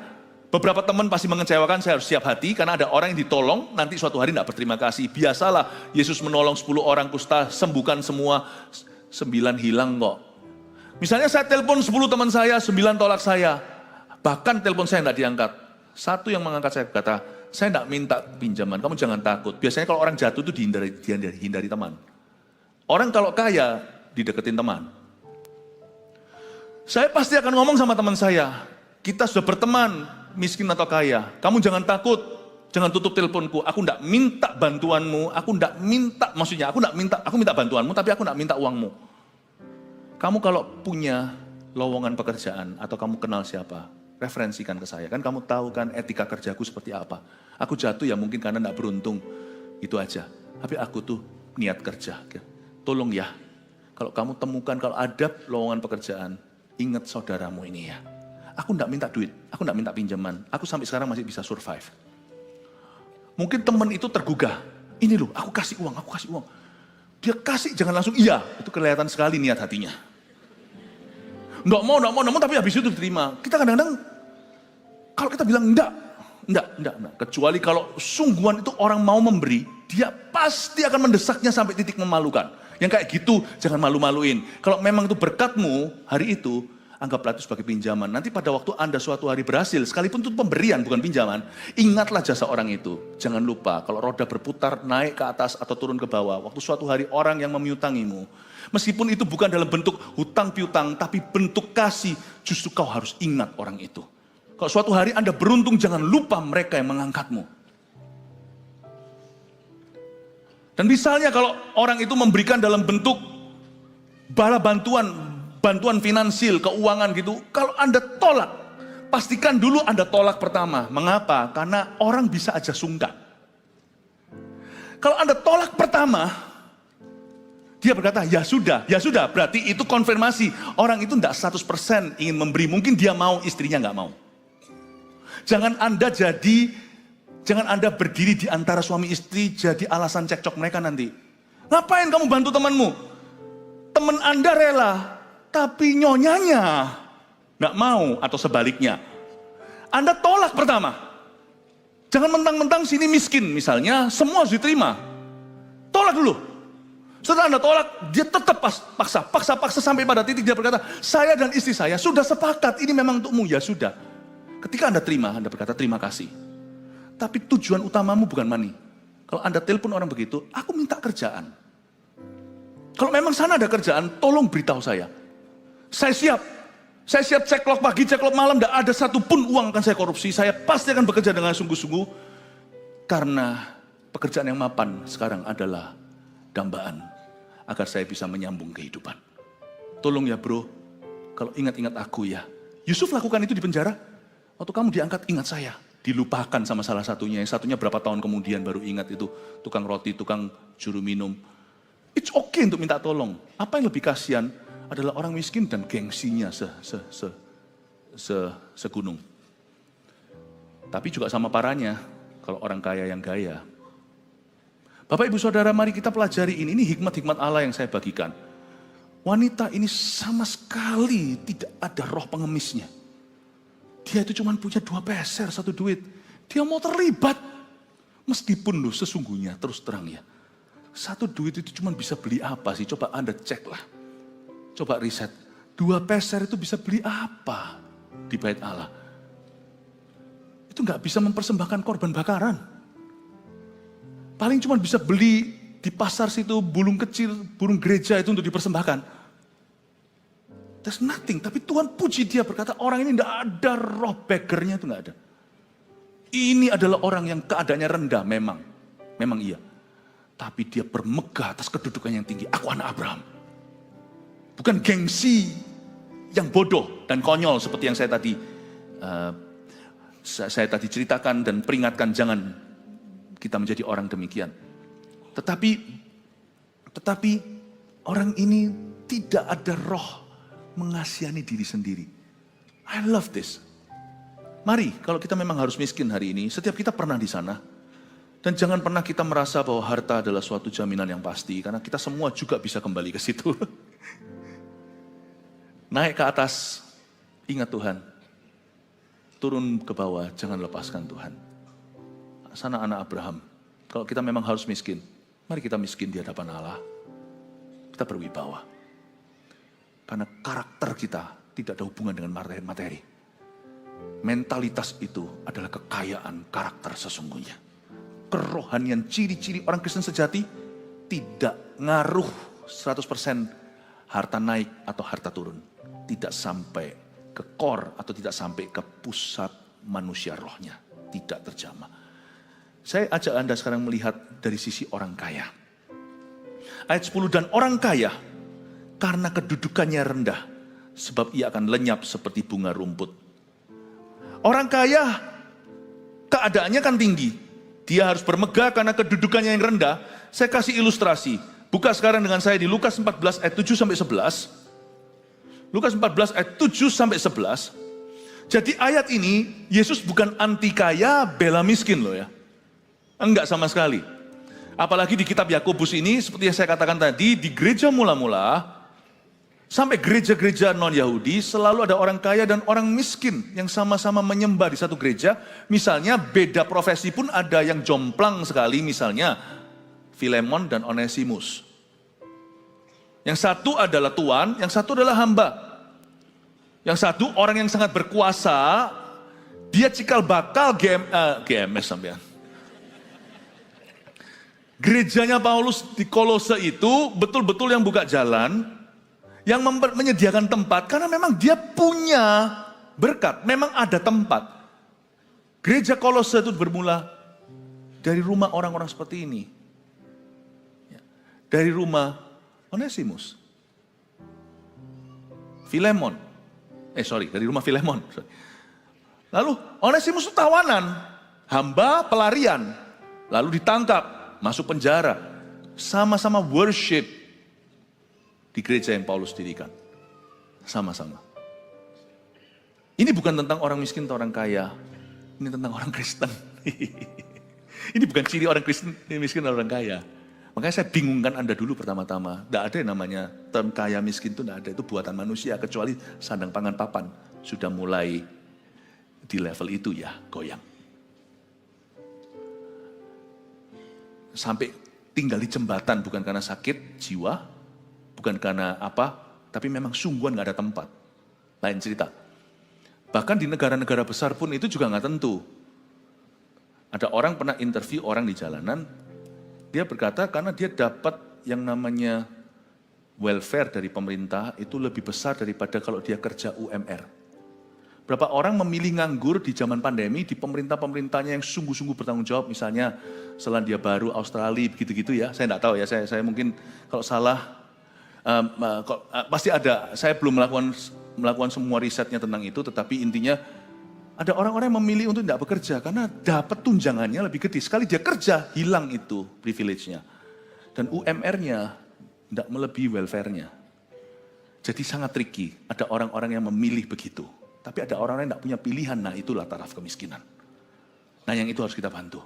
beberapa teman pasti mengecewakan, saya harus siap hati karena ada orang yang ditolong, nanti suatu hari tidak berterima kasih. Biasalah, Yesus menolong 10 orang kusta, sembuhkan semua, 9 hilang kok. Misalnya saya telepon 10 teman saya, 9 tolak saya. Bahkan telepon saya tidak diangkat. Satu yang mengangkat saya berkata, saya tidak minta pinjaman, kamu jangan takut. Biasanya kalau orang jatuh itu dihindari teman. Orang kalau kaya, dideketin teman. Saya pasti akan ngomong sama teman saya, kita sudah berteman, miskin atau kaya, kamu jangan takut, jangan tutup teleponku, aku tidak minta bantuanmu, aku minta bantuanmu, tapi aku tidak minta uangmu. Kamu kalau punya lowongan pekerjaan, atau kamu kenal siapa, referensikan ke saya, kan kamu tahu kan etika kerjaku seperti apa. Aku jatuh ya mungkin karena tidak beruntung, itu aja. Tapi aku tuh niat kerja, tolong ya, kalau kamu temukan, kalau ada lowongan pekerjaan, ingat saudaramu ini ya. Aku tidak minta duit, aku tidak minta pinjaman. Aku sampai sekarang masih bisa survive. Mungkin teman itu tergugah. Ini loh, aku kasih uang. Dia kasih, jangan langsung iya. Itu kelihatan sekali niat hatinya. Nggak mau, tapi habis itu diterima. Kita kadang-kadang, kalau kita bilang enggak. Kecuali kalau sungguhan itu orang mau memberi, dia pasti akan mendesaknya sampai titik memalukan. Yang kayak gitu, jangan malu-maluin. Kalau memang itu berkatmu hari itu, anggaplah itu sebagai pinjaman. Nanti pada waktu Anda suatu hari berhasil, sekalipun itu pemberian bukan pinjaman, ingatlah jasa orang itu. Jangan lupa, kalau roda berputar naik ke atas atau turun ke bawah, waktu suatu hari orang yang memiutangimu, meskipun itu bukan dalam bentuk hutang piutang, tapi bentuk kasih, justru kau harus ingat orang itu. Kalau suatu hari Anda beruntung, jangan lupa mereka yang mengangkatmu. Dan misalnya kalau orang itu memberikan dalam bentuk bala bantuan finansial, keuangan gitu, kalau Anda tolak, pastikan dulu Anda tolak pertama. Mengapa? Karena orang bisa aja sungkan. Kalau Anda tolak pertama, dia berkata, ya sudah, berarti itu konfirmasi. Orang itu tidak 100% ingin memberi, mungkin dia mau, istrinya nggak mau. Jangan Anda berdiri di antara suami istri jadi alasan cekcok mereka nanti. Ngapain kamu bantu temanmu? Teman Anda rela, tapi nyonyanya nggak mau atau sebaliknya. Anda tolak pertama. Jangan mentang-mentang sini miskin misalnya, semua harus diterima. Tolak dulu. Setelah Anda tolak, dia tetap paksa sampai pada titik dia berkata, saya dan istri saya sudah sepakat, ini memang untukmu, ya sudah. Ketika Anda terima, Anda berkata terima kasih. Tapi tujuan utamamu bukan money. Kalau Anda telepon orang begitu, aku minta kerjaan. Kalau memang sana ada kerjaan, tolong beritahu saya. Saya siap. Saya siap ceklok pagi, ceklok malam, tidak ada satupun uang akan saya korupsi. Saya pasti akan bekerja dengan sungguh-sungguh. Karena pekerjaan yang mapan sekarang adalah dambaan. Agar saya bisa menyambung kehidupan. Tolong ya bro, kalau ingat-ingat aku ya. Yusuf lakukan itu di penjara. Waktu kamu diangkat, ingat saya. Dilupakan sama salah satunya. Yang satunya berapa tahun kemudian baru ingat itu. Tukang roti, tukang juru minum. It's okay untuk minta tolong. Apa yang lebih kasihan adalah orang miskin dan gengsinya segunung. Tapi juga sama parahnya kalau orang kaya yang gaya. Bapak ibu saudara, mari kita pelajari ini. Ini hikmat-hikmat Allah yang saya bagikan. Wanita ini sama sekali tidak ada roh pengemisnya. Dia itu cuma punya 2 peser, 1 duit. Dia mau terlibat. Meskipun loh sesungguhnya terus terang ya. 1 duit itu cuma bisa beli apa sih? Coba Anda cek lah. Coba riset, 2 peser itu bisa beli apa di bait Allah? Itu nggak bisa mempersembahkan korban bakaran. Paling cuma bisa beli di pasar situ burung kecil, burung gereja itu untuk dipersembahkan. There's nothing, tapi Tuhan puji dia berkata orang ini nggak ada roh beggarnya, itu nggak ada. Ini adalah orang yang keadaannya rendah memang iya. Tapi dia bermegah atas kedudukan yang tinggi. Aku anak Abraham. Bukan gengsi yang bodoh dan konyol seperti yang saya tadi ceritakan dan peringatkan, jangan kita menjadi orang demikian. Tetapi orang ini tidak ada roh mengasihani diri sendiri. I love this. Mari, kalau kita memang harus miskin hari ini, setiap kita pernah di sana. Dan jangan pernah kita merasa bahwa harta adalah suatu jaminan yang pasti, karena kita semua juga bisa kembali ke situ. Naik ke atas, ingat Tuhan. Turun ke bawah, jangan lepaskan Tuhan. Sana anak Abraham. Kalau kita memang harus miskin, mari kita miskin di hadapan Allah. Kita berwibawa. Karena karakter kita tidak ada hubungan dengan materi. Mentalitas itu adalah kekayaan karakter sesungguhnya. Kerohanian, ciri-ciri orang Kristen sejati tidak ngaruh 100% harta naik atau harta turun. Tidak sampai ke core atau tidak sampai ke pusat manusia rohnya. Tidak terjamah. Saya ajak Anda sekarang melihat dari sisi orang kaya. Ayat 10, dan orang kaya karena kedudukannya rendah, sebab ia akan lenyap seperti bunga rumput. Orang kaya keadaannya kan tinggi. Dia harus bermegah karena kedudukannya yang rendah. Saya kasih ilustrasi. Buka sekarang dengan saya di Lukas 14 ayat 7 sampai 11. Lukas 14 ayat 7 sampai 11. Jadi ayat ini Yesus bukan anti kaya bela miskin loh ya. Enggak sama sekali. Apalagi di kitab Yakobus ini seperti yang saya katakan tadi, di gereja mula-mula sampai gereja-gereja non-Yahudi selalu ada orang kaya dan orang miskin yang sama-sama menyembah di satu gereja. Misalnya beda profesi pun ada yang jomplang sekali, misalnya Filemon dan Onesimus. Yang satu adalah tuan, yang satu adalah hamba. Yang satu orang yang sangat berkuasa, dia cikal bakal GMS sampean. Gerejanya Paulus di Kolose itu betul-betul yang buka jalan, yang menyediakan tempat, karena memang dia punya berkat, memang ada tempat. Gereja Kolose itu bermula dari rumah orang-orang seperti ini. Dari rumah Onesimus. Dari rumah Filemon. Lalu Onesimus itu tawanan, hamba pelarian, lalu ditangkap, masuk penjara, sama-sama worship di gereja yang Paulus dirikan. Sama-sama. Ini bukan tentang orang miskin atau orang kaya, ini tentang orang Kristen. Ini bukan ciri orang Kristen, miskin atau orang kaya. Makanya saya bingungkan Anda dulu pertama-tama. Tidak ada yang namanya term kaya miskin itu, tidak ada. Itu buatan manusia, kecuali sandang pangan papan. Sudah mulai di level itu ya, goyang. sampai tinggal di jembatan bukan karena sakit jiwa, bukan karena apa, tapi memang sungguhan nggak ada tempat. Lain cerita. Bahkan di negara-negara besar pun itu juga nggak tentu. Ada orang pernah interview orang di jalanan, dia berkata karena dia dapat yang namanya welfare dari pemerintah itu lebih besar daripada kalau dia kerja UMR. Berapa orang memilih nganggur di zaman pandemi di pemerintah-pemerintahnya yang sungguh-sungguh bertanggung jawab, misalnya Selandia Baru, Australia, begitu-gitu ya. Saya enggak tahu ya, saya mungkin kalau salah, pasti ada. Saya belum melakukan semua risetnya tentang itu, tetapi intinya ada orang-orang yang memilih untuk tidak bekerja karena dapat tunjangannya lebih gede. Sekali dia kerja, hilang itu privilege-nya. Dan UMR-nya tidak melebihi welfare-nya. Jadi sangat tricky, ada orang-orang yang memilih begitu. Tapi ada orang-orang yang tidak punya pilihan, nah itulah taraf kemiskinan. Nah yang itu harus kita bantu.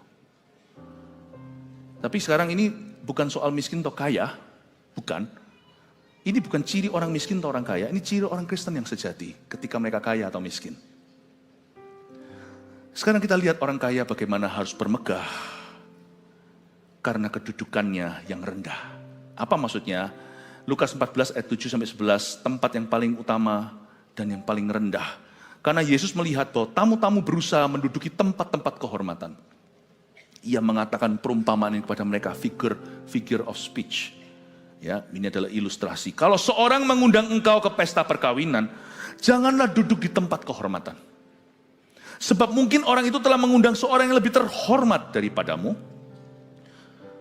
Tapi sekarang ini bukan soal miskin atau kaya, bukan. Ini bukan ciri orang miskin atau orang kaya, ini ciri orang Kristen yang sejati ketika mereka kaya atau miskin. Sekarang kita lihat orang kaya bagaimana harus bermegah karena kedudukannya yang rendah. Apa maksudnya? Lukas 14 ayat 7-11, tempat yang paling utama dan yang paling rendah. Karena Yesus melihat bahwa tamu-tamu berusaha menduduki tempat-tempat kehormatan. Ia mengatakan perumpamaan ini kepada mereka, figure of speech. Ya, ini adalah ilustrasi. Kalau seorang mengundang engkau ke pesta perkawinan, janganlah duduk di tempat kehormatan. Sebab mungkin orang itu telah mengundang seorang yang lebih terhormat daripadamu.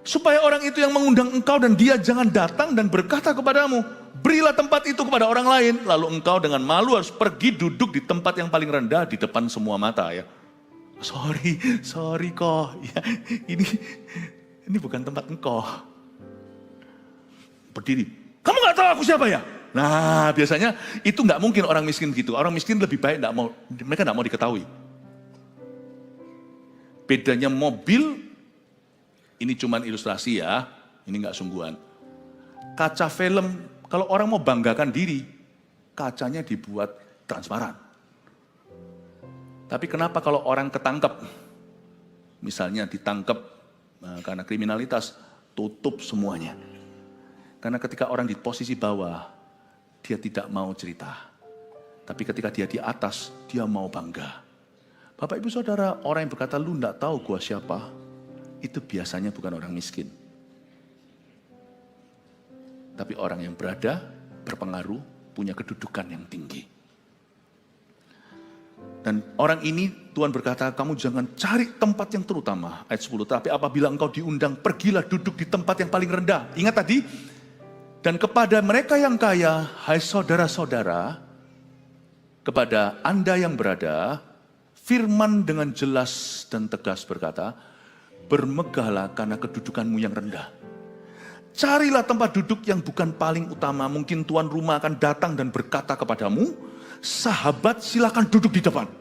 Supaya orang itu yang mengundang engkau dan dia jangan datang dan berkata kepadamu, berilah tempat itu kepada orang lain. Lalu engkau dengan malu harus pergi duduk di tempat yang paling rendah di depan semua mata ya. Sorry kok. Ya, ini bukan tempat engkau. Berdiri. Kamu gak tahu aku siapa ya? Nah biasanya itu gak mungkin orang miskin gitu. Orang miskin lebih baik mereka gak mau diketahui. Bedanya mobil, ini cuman ilustrasi ya, ini gak sungguhan. Kaca film, kalau orang mau banggakan diri, kacanya dibuat transparan. Tapi kenapa kalau orang ketangkep, misalnya ditangkep karena kriminalitas, tutup semuanya. Karena ketika orang di posisi bawah, dia tidak mau cerita. Tapi ketika dia di atas, dia mau bangga. Bapak ibu saudara, orang yang berkata, lu gak tahu gua siapa, itu biasanya bukan orang miskin. Tapi orang yang berada, berpengaruh, punya kedudukan yang tinggi. Dan orang ini Tuhan berkata, kamu jangan cari tempat yang terutama. Ayat 10, tapi apabila engkau diundang, pergilah duduk di tempat yang paling rendah. Ingat tadi, dan kepada mereka yang kaya, hai saudara-saudara, kepada Anda yang berada, firman dengan jelas dan tegas berkata, bermegahlah karena kedudukanmu yang rendah. Carilah tempat duduk yang bukan paling utama. Mungkin tuan rumah akan datang dan berkata kepadamu, sahabat silakan duduk di depan.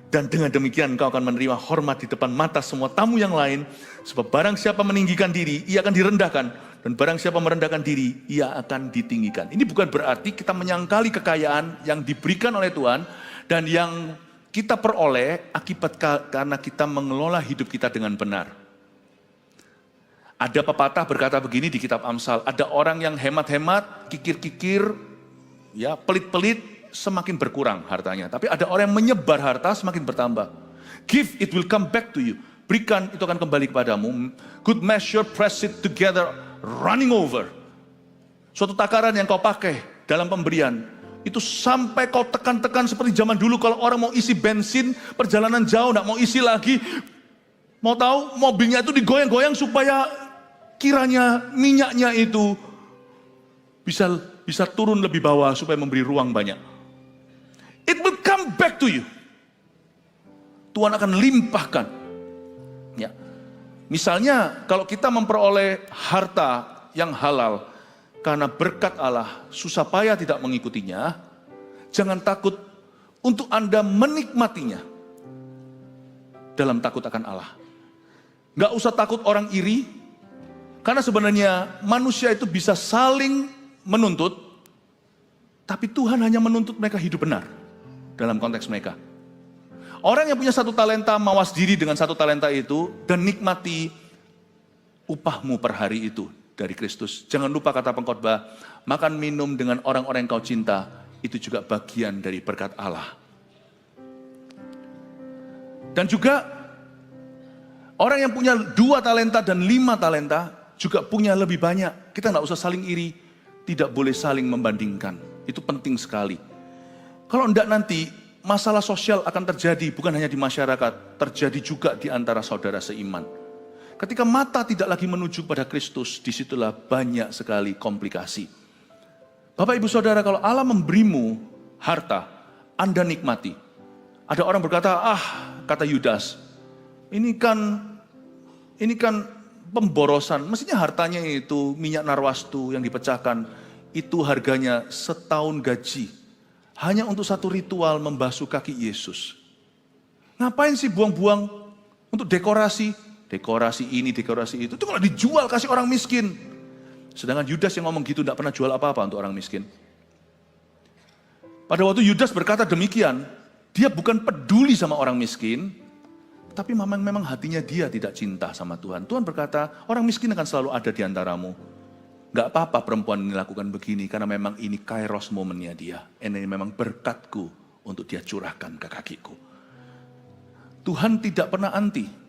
Dan dengan demikian engkau akan menerima hormat di depan mata semua tamu yang lain. Sebab barang siapa meninggikan diri, ia akan direndahkan. Dan barang siapa merendahkan diri, ia akan ditinggikan. Ini bukan berarti kita menyangkali kekayaan yang diberikan oleh Tuhan. Dan yang kita peroleh akibat karena kita mengelola hidup kita dengan benar. Ada pepatah berkata begini di kitab Amsal, ada orang yang hemat-hemat, kikir-kikir, ya pelit-pelit, semakin berkurang hartanya. Tapi ada orang yang menyebar harta semakin bertambah. Give, it will come back to you. Berikan, itu akan kembali kepadamu. Good measure, press it together, running over. Suatu takaran yang kau pakai dalam pemberian, itu sampai kau tekan-tekan seperti zaman dulu kalau orang mau isi bensin, perjalanan jauh, gak mau isi lagi. Mau tahu, mobilnya itu digoyang-goyang supaya kiranya minyaknya itu bisa turun lebih bawah supaya memberi ruang banyak. It will come back to you. Tuhan akan limpahkan. Ya. Misalnya kalau kita memperoleh harta yang halal karena berkat Allah, susah payah tidak mengikutinya, jangan takut untuk Anda menikmatinya dalam takut akan Allah. Gak usah takut orang iri, karena sebenarnya manusia itu bisa saling menuntut, tapi Tuhan hanya menuntut mereka hidup benar dalam konteks mereka. Orang yang punya satu talenta mawas diri dengan satu talenta itu dan nikmati upahmu per hari itu dari Kristus. Jangan lupa kata pengkhotbah, makan minum dengan orang-orang yang kau cinta, itu juga bagian dari berkat Allah. Dan juga orang yang punya 2 talenta dan 5 talenta juga punya lebih banyak. Kita nggak usah saling iri, tidak boleh saling membandingkan. Itu penting sekali. Kalau enggak nanti masalah sosial akan terjadi, bukan hanya di masyarakat, terjadi juga di antara saudara seiman. Ketika mata tidak lagi menuju pada Kristus, disitulah banyak sekali komplikasi. Bapak ibu saudara, kalau Allah memberimu harta, Anda nikmati. Ada orang berkata, kata Yudas, ini kan pemborosan. Mestinya hartanya itu minyak narwastu yang dipecahkan, itu harganya setahun gaji. Hanya untuk satu ritual membasuh kaki Yesus. Ngapain sih buang-buang untuk dekorasi? Dekorasi ini, dekorasi itu. Itu kalau dijual kasih orang miskin. Sedangkan Yudas yang ngomong gitu tidak pernah jual apa-apa untuk orang miskin. Pada waktu Yudas berkata demikian, dia bukan peduli sama orang miskin, tapi memang hatinya dia tidak cinta sama Tuhan. Tuhan berkata, orang miskin akan selalu ada di antaramu. Gak apa-apa perempuan ini lakukan begini, karena memang ini kairos momennya dia. Ini memang berkatku untuk dia curahkan ke kakiku. Tuhan tidak pernah anti.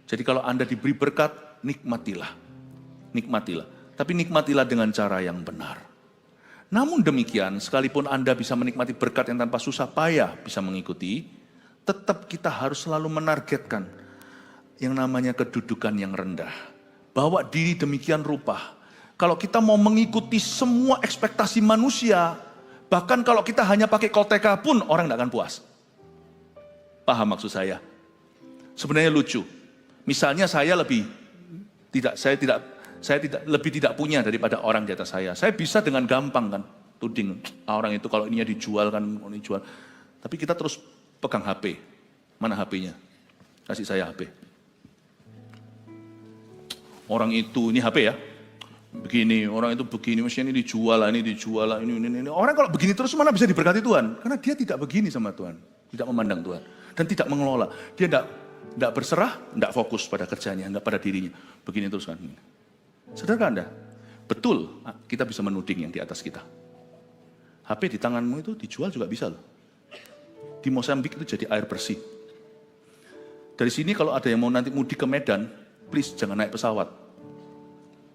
Jadi kalau Anda diberi berkat, nikmatilah. Nikmatilah. Tapi nikmatilah dengan cara yang benar. Namun demikian, sekalipun Anda bisa menikmati berkat yang tanpa susah payah bisa mengikuti, tetap kita harus selalu menargetkan yang namanya kedudukan yang rendah. Bawa diri demikian rupa. Kalau kita mau mengikuti semua ekspektasi manusia, bahkan kalau kita hanya pakai koteka pun orang tidak akan puas. Paham maksud saya? Sebenarnya lucu. Misalnya saya lebih tidak punya daripada orang di atas saya. Saya bisa dengan gampang kan tuding orang itu kalau ininya dijual kan, ini dijual. Tapi kita terus pegang HP. Mana HP-nya? Kasih saya HP. Orang itu, ini HP ya. Begini, orang itu begini, mestinya ini dijual lah, ini. Orang kalau begini terus mana bisa diberkati Tuhan? Karena dia tidak begini sama Tuhan. Tidak memandang Tuhan. Dan tidak mengelola. Dia tidak berserah, tidak fokus pada kerjanya, tidak pada dirinya. Begini terus kan. Sadarkah Anda? Betul, kita bisa menuding yang di atas kita. HP di tanganmu itu dijual juga bisa loh. Di Mozambik itu jadi air bersih. Dari sini kalau ada yang mau nanti mudik ke Medan, please jangan naik pesawat.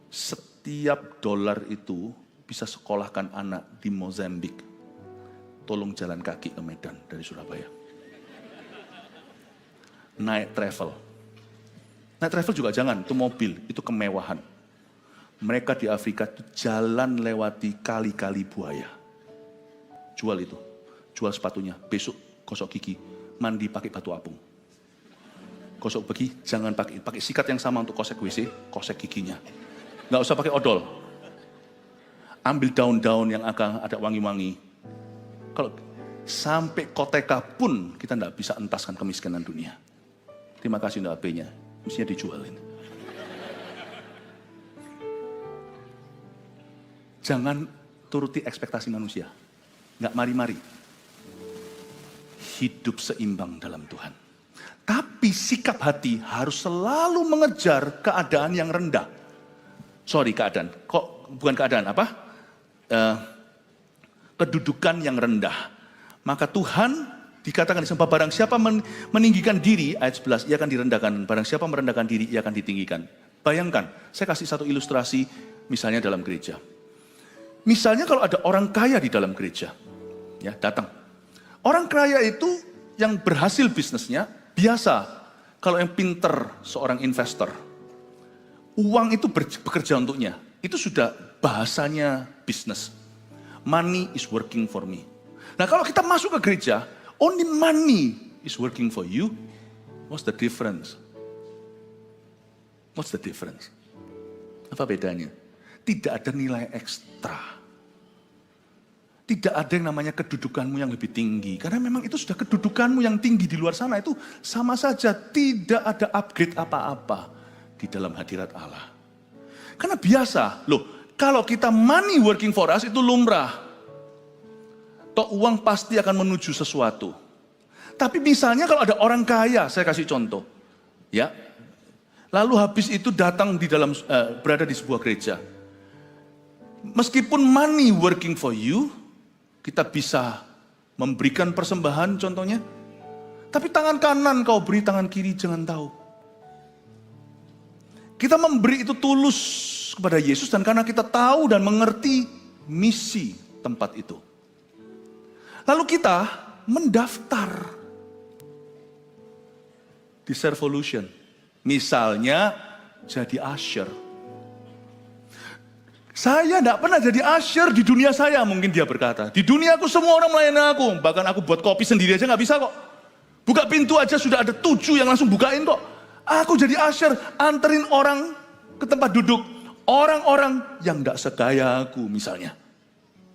Setiap dolar itu bisa sekolahkan anak di Mozambik. Tolong jalan kaki ke Medan dari Surabaya. Naik travel. Naik travel juga jangan, itu mobil, itu kemewahan. Mereka di Afrika itu jalan lewati kali-kali buaya. Jual itu, jual sepatunya, besok gosok gigi, mandi pakai batu apung. Gosok gigi, jangan pakai sikat yang sama untuk kosek WC, kosek giginya. Nggak usah pakai odol. Ambil daun-daun yang akan ada wangi-wangi. Kalau sampai koteka pun kita nggak bisa entaskan kemiskinan dunia. Terima kasih untuk HP-nya, mestinya dijualin. Jangan turuti ekspektasi manusia. Nggak mari-mari. Hidup seimbang dalam Tuhan. Tapi sikap hati harus selalu mengejar keadaan yang rendah. Keadaan. Bukan keadaan apa? Kedudukan yang rendah. Maka Tuhan dikatakan di sembah, barang siapa meninggikan diri, ayat 11, ia akan direndahkan. Barang siapa merendahkan diri, ia akan ditinggikan. Bayangkan, saya kasih satu ilustrasi, misalnya dalam gereja. Misalnya kalau ada orang kaya di dalam gereja, ya datang. Orang kaya itu yang berhasil bisnisnya, biasa. Kalau yang pinter, seorang investor, uang itu bekerja untuknya. Itu sudah bahasanya bisnis. Money is working for me. Nah kalau kita masuk ke gereja, only money is working for you. What's the difference? What's the difference? Apa bedanya? Tidak ada nilai ekstra. Tidak ada yang namanya kedudukanmu yang lebih tinggi. Karena memang itu sudah kedudukanmu yang tinggi di luar sana. Itu sama saja, tidak ada upgrade apa-apa di dalam hadirat Allah. Karena biasa, loh, kalau kita money working for us itu lumrah. Toh uang pasti akan menuju sesuatu. Tapi misalnya kalau ada orang kaya, saya kasih contoh. Ya, Lalu habis itu datang berada di sebuah gereja. Meskipun money working for you, kita bisa memberikan persembahan contohnya. Tapi tangan kanan kau beri, tangan kiri jangan tahu. Kita memberi itu tulus kepada Yesus dan karena kita tahu dan mengerti misi tempat itu. Lalu kita mendaftar di Servolution. Misalnya jadi usher. Saya tidak pernah jadi usher di dunia saya, mungkin dia berkata. Di dunia aku semua orang melayani aku. Bahkan aku buat kopi sendiri aja nggak bisa kok. Buka pintu aja sudah ada 7 yang langsung bukain kok. Aku jadi usher, anterin orang ke tempat duduk. Orang-orang yang tidak segaya aku misalnya.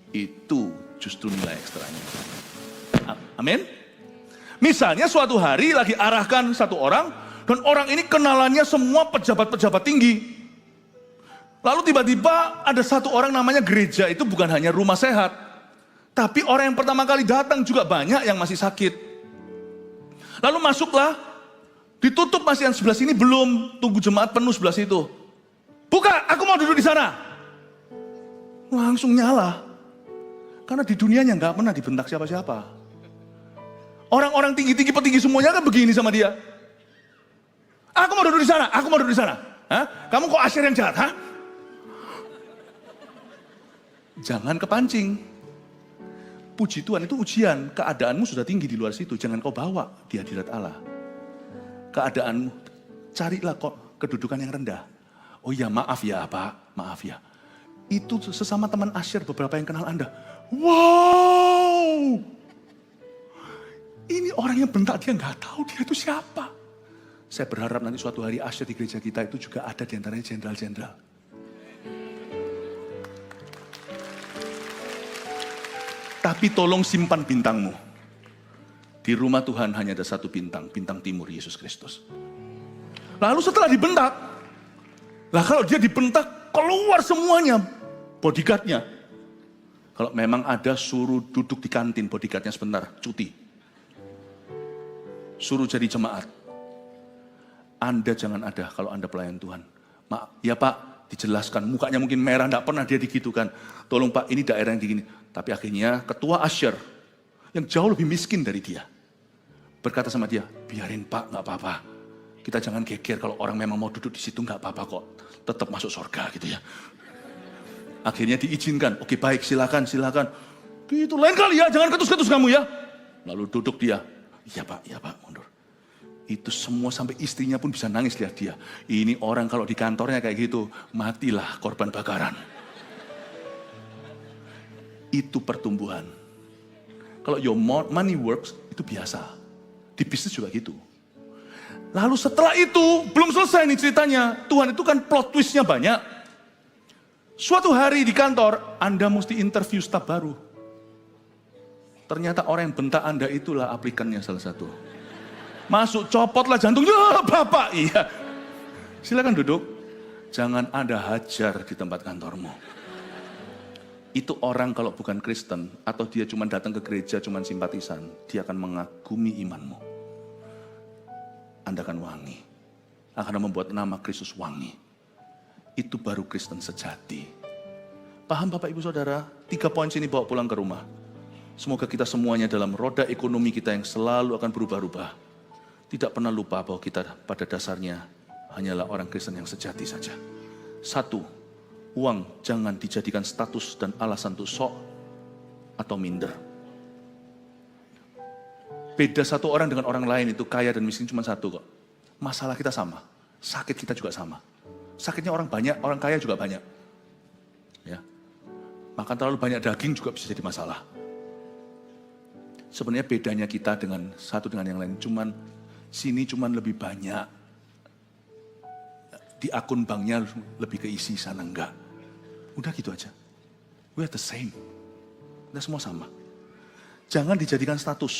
Itu justru nilai ekstranya. Amin. Misalnya suatu hari lagi arahkan satu orang, dan orang ini kenalannya semua pejabat-pejabat tinggi. Lalu tiba-tiba ada satu orang namanya gereja, itu bukan hanya rumah sehat. Tapi orang yang pertama kali datang juga banyak yang masih sakit. Lalu masuklah, ditutup masih yang sebelah sini belum, tunggu jemaat penuh sebelah situ. Buka, aku mau duduk di sana. Langsung nyala. Karena di dunianya nggak pernah dibentak siapa-siapa. Orang-orang tinggi-tinggi petinggi semuanya kan begini sama dia. Aku mau duduk di sana, aku mau duduk di sana. Hah? Kamu kok asyir yang jahat, hah? Jangan kepancing. Puji Tuhan itu ujian, keadaanmu sudah tinggi di luar situ, jangan kau bawa di hadirat Allah. Keadaanmu, carilah kok kedudukan yang rendah. Oh ya maaf ya Pak, maaf ya. Itu sesama teman asyir beberapa yang kenal Anda. Wow! Ini orang yang bentak dia nggak tahu dia itu siapa. Saya berharap nanti suatu hari asyir di gereja kita itu juga ada di antaranya jenderal-jenderal. Tapi tolong simpan bintangmu. Di rumah Tuhan hanya ada satu bintang, bintang timur Yesus Kristus. Lalu setelah dibentak, lah kalau dia dibentak keluar semuanya bodyguardnya. Kalau memang ada suruh duduk di kantin bodyguardnya sebentar, cuti. Suruh jadi jemaat. Anda jangan ada kalau Anda pelayan Tuhan. Ya Pak, dijelaskan. Mukanya mungkin merah, tidak pernah dia digitukan. Tolong Pak, ini daerah yang begini. Tapi akhirnya ketua asyir, yang jauh lebih miskin dari dia, berkata sama dia, biarin Pak, nggak apa-apa. Kita jangan geger kalau orang memang mau duduk di situ, nggak apa-apa kok. Tetap masuk surga gitu ya. Akhirnya diizinkan. Oke baik, silakan. Gitu, lain kali ya, jangan ketus-ketus kamu ya. Lalu duduk dia. Iya Pak, mundur. Itu semua sampai istrinya pun bisa nangis lihat dia. Ini orang kalau di kantornya kayak gitu, matilah korban bakaran. Itu pertumbuhan. Kalau your money works, itu biasa. Di bisnis juga gitu. Lalu setelah itu, belum selesai nih ceritanya. Tuhan itu kan plot twistnya banyak. Suatu hari di kantor, Anda mesti interview staf baru. Ternyata orang yang bentak Anda itulah aplikannya salah satu. Masuk, copotlah jantungnya, Bapak. Iya. Silakan duduk. Jangan Anda hajar di tempat kantormu. Itu orang kalau bukan Kristen, atau dia cuma datang ke gereja, cuma simpatisan, dia akan mengagumi imanmu. Anda akan wangi. Akan membuat nama Kristus wangi. Itu baru Kristen sejati. Paham Bapak Ibu Saudara? 3 poin sini bawa pulang ke rumah. Semoga kita semuanya dalam roda ekonomi kita yang selalu akan berubah-ubah. Tidak pernah lupa bahwa kita pada dasarnya hanyalah orang Kristen yang sejati saja. 1, uang jangan dijadikan status dan alasan untuk sok atau minder. Beda satu orang dengan orang lain itu kaya dan miskin cuma satu kok. Masalah kita sama, sakit kita juga sama. Sakitnya orang banyak, orang kaya juga banyak. Ya. Makan terlalu banyak daging juga bisa jadi masalah. Sebenarnya bedanya kita dengan satu dengan yang lain, sini lebih banyak. Di akun banknya lebih keisi, sana enggak. Udah gitu aja. We are the same. Kita semua sama. Jangan dijadikan status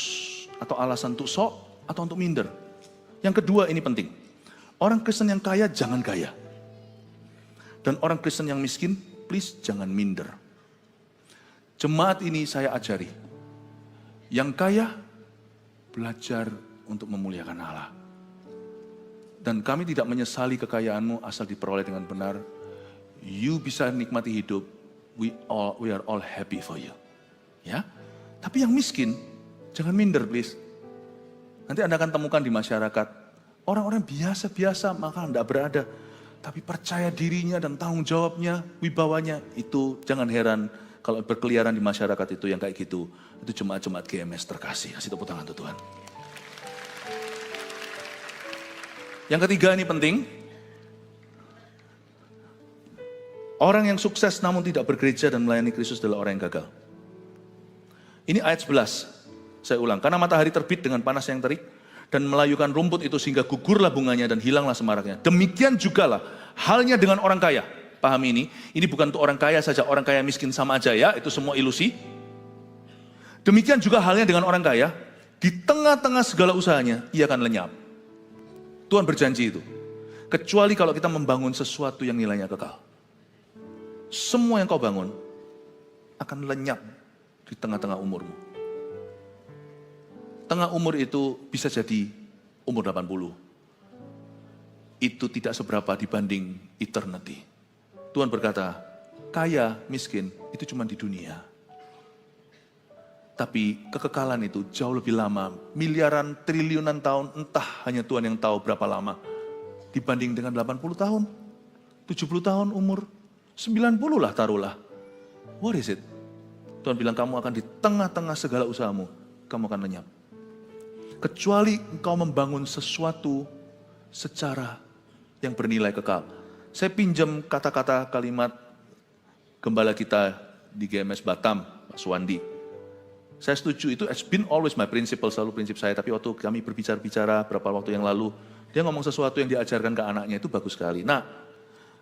atau alasan untuk sok atau untuk minder. Yang kedua ini penting. Orang Kristen yang kaya jangan gaya. Dan orang Kristen yang miskin, please jangan minder. Jemaat ini saya ajari. Yang kaya, belajar untuk memuliakan Allah. Dan kami tidak menyesali kekayaanmu asal diperoleh dengan benar. You bisa nikmati hidup. We are all happy for you. Ya, tapi yang miskin, jangan minder please. Nanti Anda akan temukan di masyarakat, orang-orang biasa-biasa maka tidak berada. Tapi percaya dirinya dan tanggung jawabnya, wibawanya, itu jangan heran kalau berkeliaran di masyarakat itu yang kayak gitu. Itu jemaat-jemaat GMS terkasih. Kasih tepuk tangan untuk Tuhan. Yang ketiga ini penting. Orang yang sukses namun tidak bergereja dan melayani Kristus adalah orang yang gagal. Ini ayat 11. Saya ulang. Karena matahari terbit dengan panas yang terik dan melayukan rumput itu sehingga gugurlah bunganya dan hilanglah semaraknya. Demikian jugalah halnya dengan orang kaya. Pahami ini. Ini bukan untuk orang kaya saja. Orang kaya miskin sama aja ya. Itu semua ilusi. Demikian juga halnya dengan orang kaya. Di tengah-tengah segala usahanya, ia akan lenyap. Tuhan berjanji itu. Kecuali kalau kita membangun sesuatu yang nilainya kekal. Semua yang kau bangun akan lenyap di tengah-tengah umurmu. Tengah umur itu bisa jadi umur 80. Itu tidak seberapa dibanding eternity. Tuhan berkata, kaya, miskin, itu cuma di dunia. Tapi kekekalan itu jauh lebih lama, miliaran, triliunan tahun, entah hanya Tuhan yang tahu berapa lama. Dibanding dengan 80 tahun, 70 tahun umur, 90 lah taruhlah. What is it? Tuhan bilang kamu akan di tengah-tengah segala usahamu, kamu akan lenyap. Kecuali engkau membangun sesuatu secara yang bernilai kekal. Saya pinjam kata-kata kalimat gembala kita di GMS Batam, Pak Suwandi. Saya setuju, itu has been always my principle, selalu prinsip saya. Tapi waktu kami berbicara beberapa waktu yang lalu, dia ngomong sesuatu yang diajarkan ke anaknya, itu bagus sekali. Nah,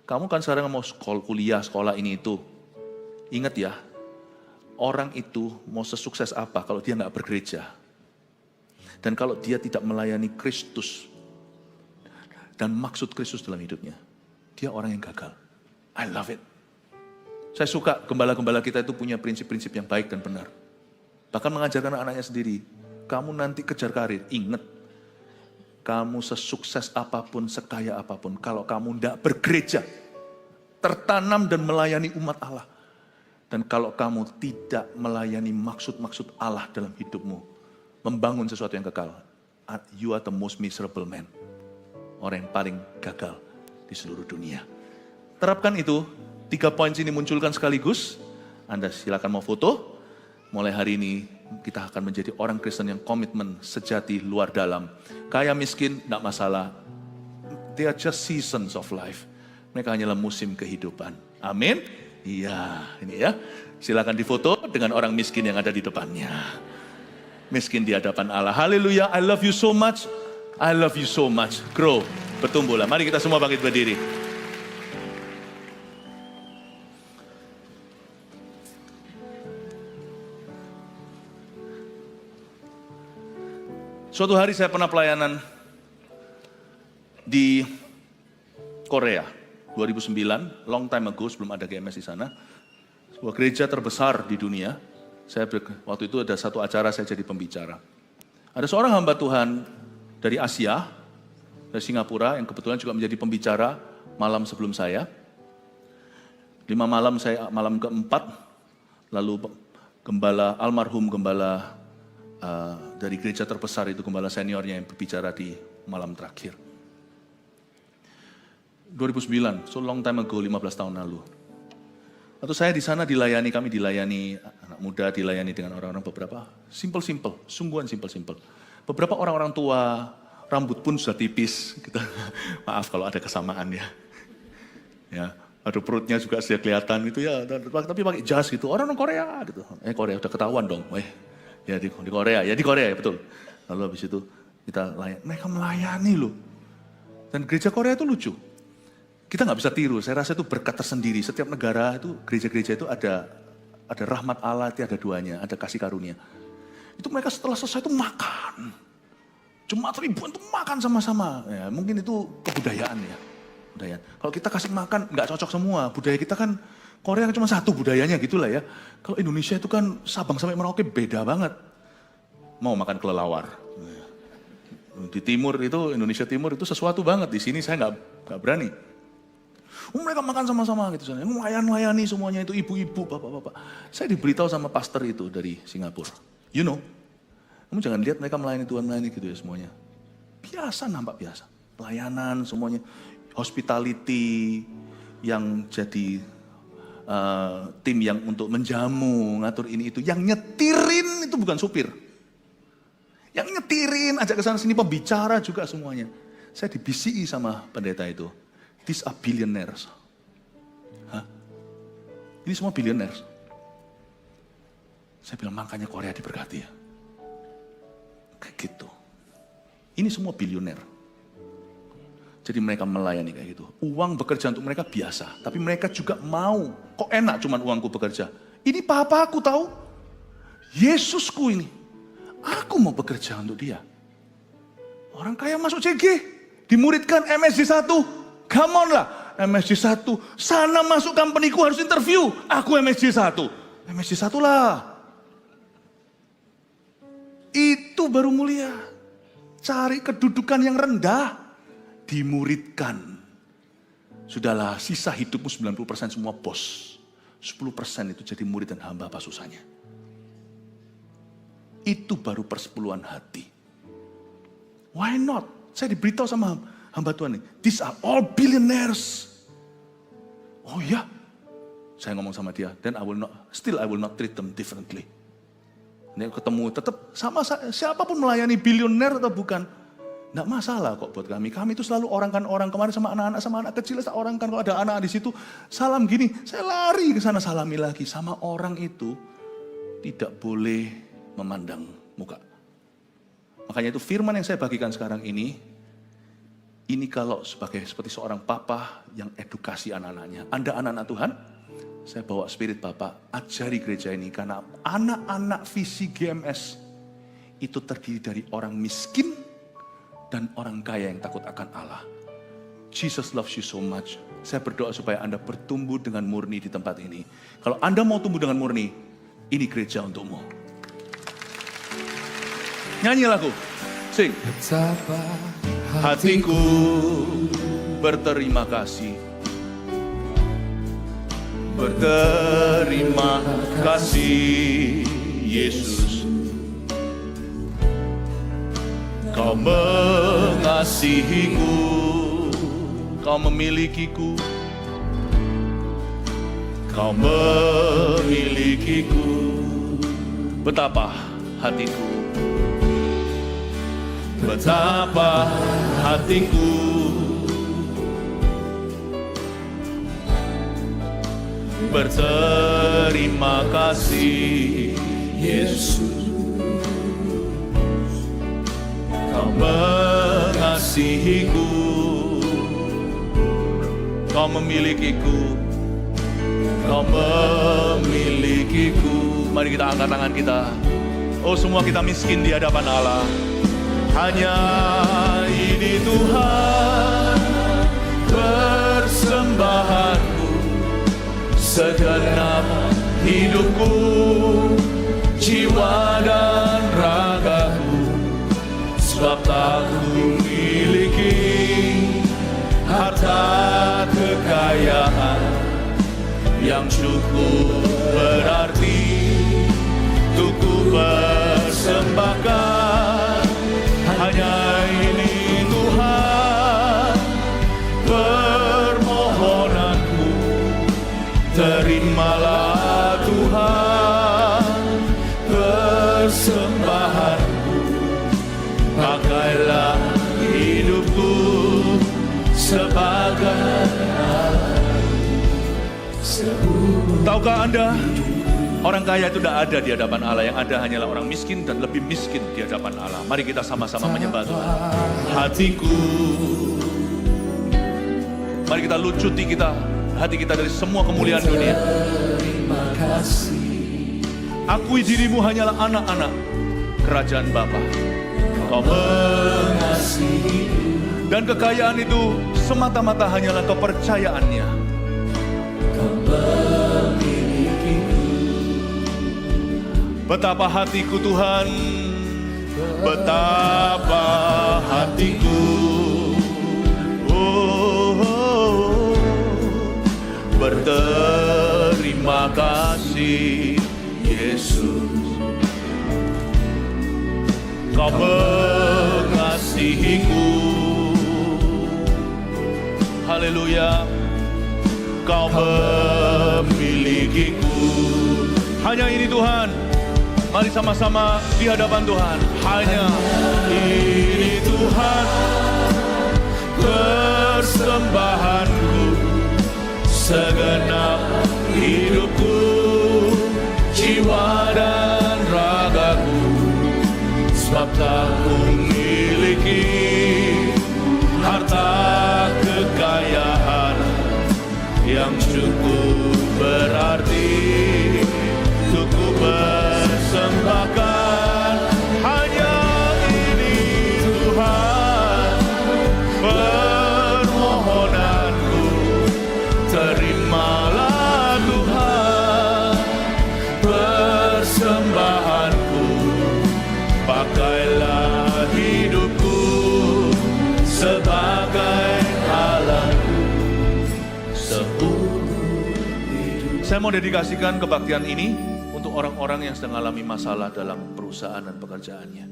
kamu kan sekarang mau kuliah, sekolah ini itu. Ingat ya, orang itu mau sesukses apa kalau dia nggak bergereja. Dan kalau dia tidak melayani Kristus dan maksud Kristus dalam hidupnya, dia orang yang gagal. I love it. Saya suka gembala-gembala kita itu punya prinsip-prinsip yang baik dan benar. Bahkan mengajarkan anaknya sendiri, kamu nanti kejar karir, ingat, kamu sesukses apapun, sekaya apapun, kalau kamu tidak bergereja, tertanam dan melayani umat Allah, dan kalau kamu tidak melayani maksud-maksud Allah dalam hidupmu, membangun sesuatu yang kekal, you are the most miserable man, orang yang paling gagal di seluruh dunia. Terapkan itu, 3 poin ini munculkan sekaligus. Anda silakan mau foto. Mulai hari ini kita akan menjadi orang Kristen yang komitmen sejati luar dalam. Kaya miskin, tidak masalah. They are just seasons of life. Mereka hanyalah musim kehidupan. Amin. Iya, ini ya. Silakan difoto dengan orang miskin yang ada di depannya. Miskin di hadapan Allah. Haleluya, I love you so much. I love you so much. Grow, bertumbuhlah. Mari kita semua bangkit berdiri. Suatu hari saya pernah pelayanan di Korea, 2009, long time ago, sebelum ada GMS di sana. Sebuah gereja terbesar di dunia. Waktu itu ada satu acara saya jadi pembicara. Ada seorang hamba Tuhan dari Asia, dari Singapura, yang kebetulan juga menjadi pembicara malam sebelum saya. 5 malam saya, malam keempat, lalu almarhum gembala dari gereja terbesar itu, gembala seniornya yang berbicara di malam terakhir. 2009, so long time ago, 15 tahun lalu. Waktu saya di sana kami dilayani anak muda, dilayani dengan orang-orang beberapa simple, sungguhan simple. Beberapa orang-orang tua, rambut pun sudah tipis. Gitu. Maaf kalau ada kesamaan ya. Aduh perutnya juga sudah kelihatan gitu ya, tapi pakai jas gitu. Orang Korea gitu. Korea udah ketahuan dong. Ya di Korea ya betul. Lalu habis itu kita mereka melayani loh. Dan gereja Korea itu lucu. Kita nggak bisa tiru, saya rasa itu berkat tersendiri. Setiap negara itu, gereja-gereja itu ada rahmat Allah, ada duanya, ada kasih karunia. Itu mereka setelah selesai itu makan. Jemaat ribuan itu makan sama-sama. Ya, mungkin itu kebudayaan ya. Kalau kita kasih makan, nggak cocok semua. Budaya kita kan, Korea cuma satu budayanya gitulah ya. Kalau Indonesia itu kan Sabang sampai Merauke beda banget. Mau makan kelelawar. Di timur itu, Indonesia Timur itu sesuatu banget. Di sini saya nggak berani. Mereka makan sama-sama gitu. Melayani semuanya itu ibu-ibu, bapak-bapak. Saya diberitahu sama pastor itu dari Singapura. You know, kamu jangan lihat mereka melayani Tuhan, melayani gitu ya semuanya. Biasa, nampak biasa. Pelayanan semuanya. Hospitality yang jadi tim yang untuk menjamu, ngatur ini itu. Yang nyetirin itu bukan supir. Yang nyetirin, ajak ke sana sini, pembicara juga semuanya. Saya dibisiki sama pendeta itu. These are billionaires. Hah? Ini semua billionaires. Saya bilang makanya Korea diberkati ya. Kayak gitu. Ini semua bilioner. Jadi mereka melayani kayak gitu. Uang bekerja untuk mereka biasa. Tapi mereka juga mau. Kok enak cuman uangku bekerja. Ini papa aku tahu. Yesusku ini. Aku mau bekerja untuk dia. Orang kaya masuk CG. Dimuridkan MSG 1. Come on lah. MSG 1. Sana masuk company-ku harus interview. Aku MSG 1. MSG 1 lah. Itu baru mulia. Cari kedudukan yang rendah. Dimuridkan. Sudahlah, sisa hidupmu 90% semua bos. 10% itu jadi murid dan hamba apa susahnya. Itu baru persepuluhan hati. Why not? Saya diberitahu sama hamba Tuhan ini. These are all billionaires. Oh ya? Saya ngomong sama dia. Then I will not treat them differently. Ini ketemu tetap sama siapapun melayani bilioner atau bukan. Nggak masalah kok buat kami. Kami itu selalu orangkan orang. Kemarin sama anak kecil saya orangkan. Kalau ada anak di situ salam gini, saya lari ke sana salami lagi. Sama orang itu tidak boleh memandang muka. Makanya itu firman yang saya bagikan sekarang ini kalau seperti seorang papa yang edukasi anak-anaknya. Anda anak-anak Tuhan, saya bawa spirit Bapak, ajari gereja ini. Karena anak-anak visi GMS itu terdiri dari orang miskin dan orang kaya yang takut akan Allah. Jesus loves you so much. Saya berdoa supaya Anda bertumbuh dengan murni di tempat ini. Kalau Anda mau tumbuh dengan murni, ini gereja untukmu. Nyanyi lagu. Sing. Betapa hatiku berterima kasih. Berterima kasih Yesus. Kau mengasihiku, kau memilikiku, kau memilikiku. Betapa hatiku, betapa hatiku berterima kasih Yesus. Kau mengasihiku, kau memilikiku, kau memilikiku. Mari kita angkat tangan kita. Oh, semua kita miskin di hadapan Allah. Hanya ini Tuhan persembahanku, segenap hidupku, jiwa dan ragaku. Sebab tak ku miliki harta kekayaan yang cukup berarti untuk ku persembahkan. Hanya ini Tuhan permohonanku, terimalah Tuhan persembahanku. Pakailah hidupku sebagai Tahukah Anda, orang kaya itu tidak ada di hadapan Allah. Yang ada hanyalah orang miskin dan lebih miskin di hadapan Allah. Mari kita sama-sama menyembah Tuhan. Hatiku, mari kita lucuti hati kita dari semua kemuliaan dunia. Akui dirimu hanyalah anak-anak kerajaan Bapa. Kau mengasihi, dan kekayaan itu semata-mata hanyalah kepercayaannya. Betapa hatiku Tuhan betapa hatiku berterima kasih Yesus. Kau mengasihiku, haleluya. Kau memilikiku. Hanya ini Tuhan. Mari sama-sama di hadapan Tuhan. Hanya ini Tuhan, persembahanku, segenap hidupku, jiwa dan ragaku. Sebab tak memiliki harta kekayaan yang cukup berarti untuk ku persembahkan. Hanya ini Tuhan, permohonanku, terimalah Tuhan persembahanku. Pakailah hidupku sebagai alatku seumur hidup. Saya mau dedikasikan kebaktian ini untuk orang-orang yang sedang mengalami masalah dalam perusahaan dan pekerjaannya.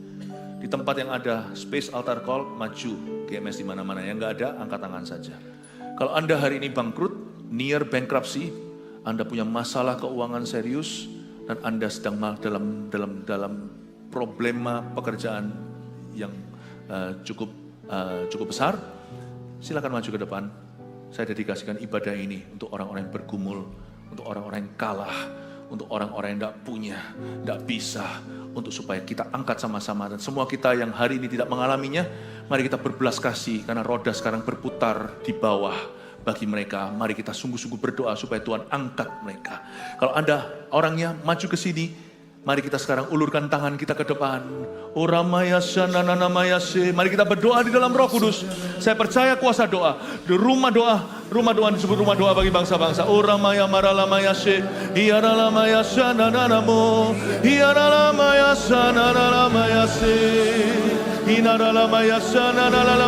Di tempat yang ada space altar call, maju GMS di mana-mana. Yang nggak ada, angkat tangan saja. Kalau Anda hari ini bangkrut, near bankruptcy, Anda punya masalah keuangan serius, dan Anda sedang dalam problema pekerjaan yang cukup besar, silakan maju ke depan. Saya dedikasikan ibadah ini untuk orang-orang yang bergumul, untuk orang-orang yang kalah, untuk orang-orang yang tidak punya, tidak bisa, untuk supaya kita angkat sama-sama. Dan semua kita yang hari ini tidak mengalaminya, mari kita berbelas kasih, karena roda sekarang berputar di bawah bagi mereka. Mari kita sungguh-sungguh berdoa supaya Tuhan angkat mereka. Kalau Anda orangnya maju ke sini, mari kita sekarang ulurkan tangan kita ke depan. Mari kita berdoa di dalam Roh Kudus. Saya percaya kuasa doa. Di rumah doa disebut rumah doa bagi bangsa-bangsa. Oramaya maralamayase, iyaralamayasa nananamo, iyaralamayasa nananamayase, inaralamayasa nananamo.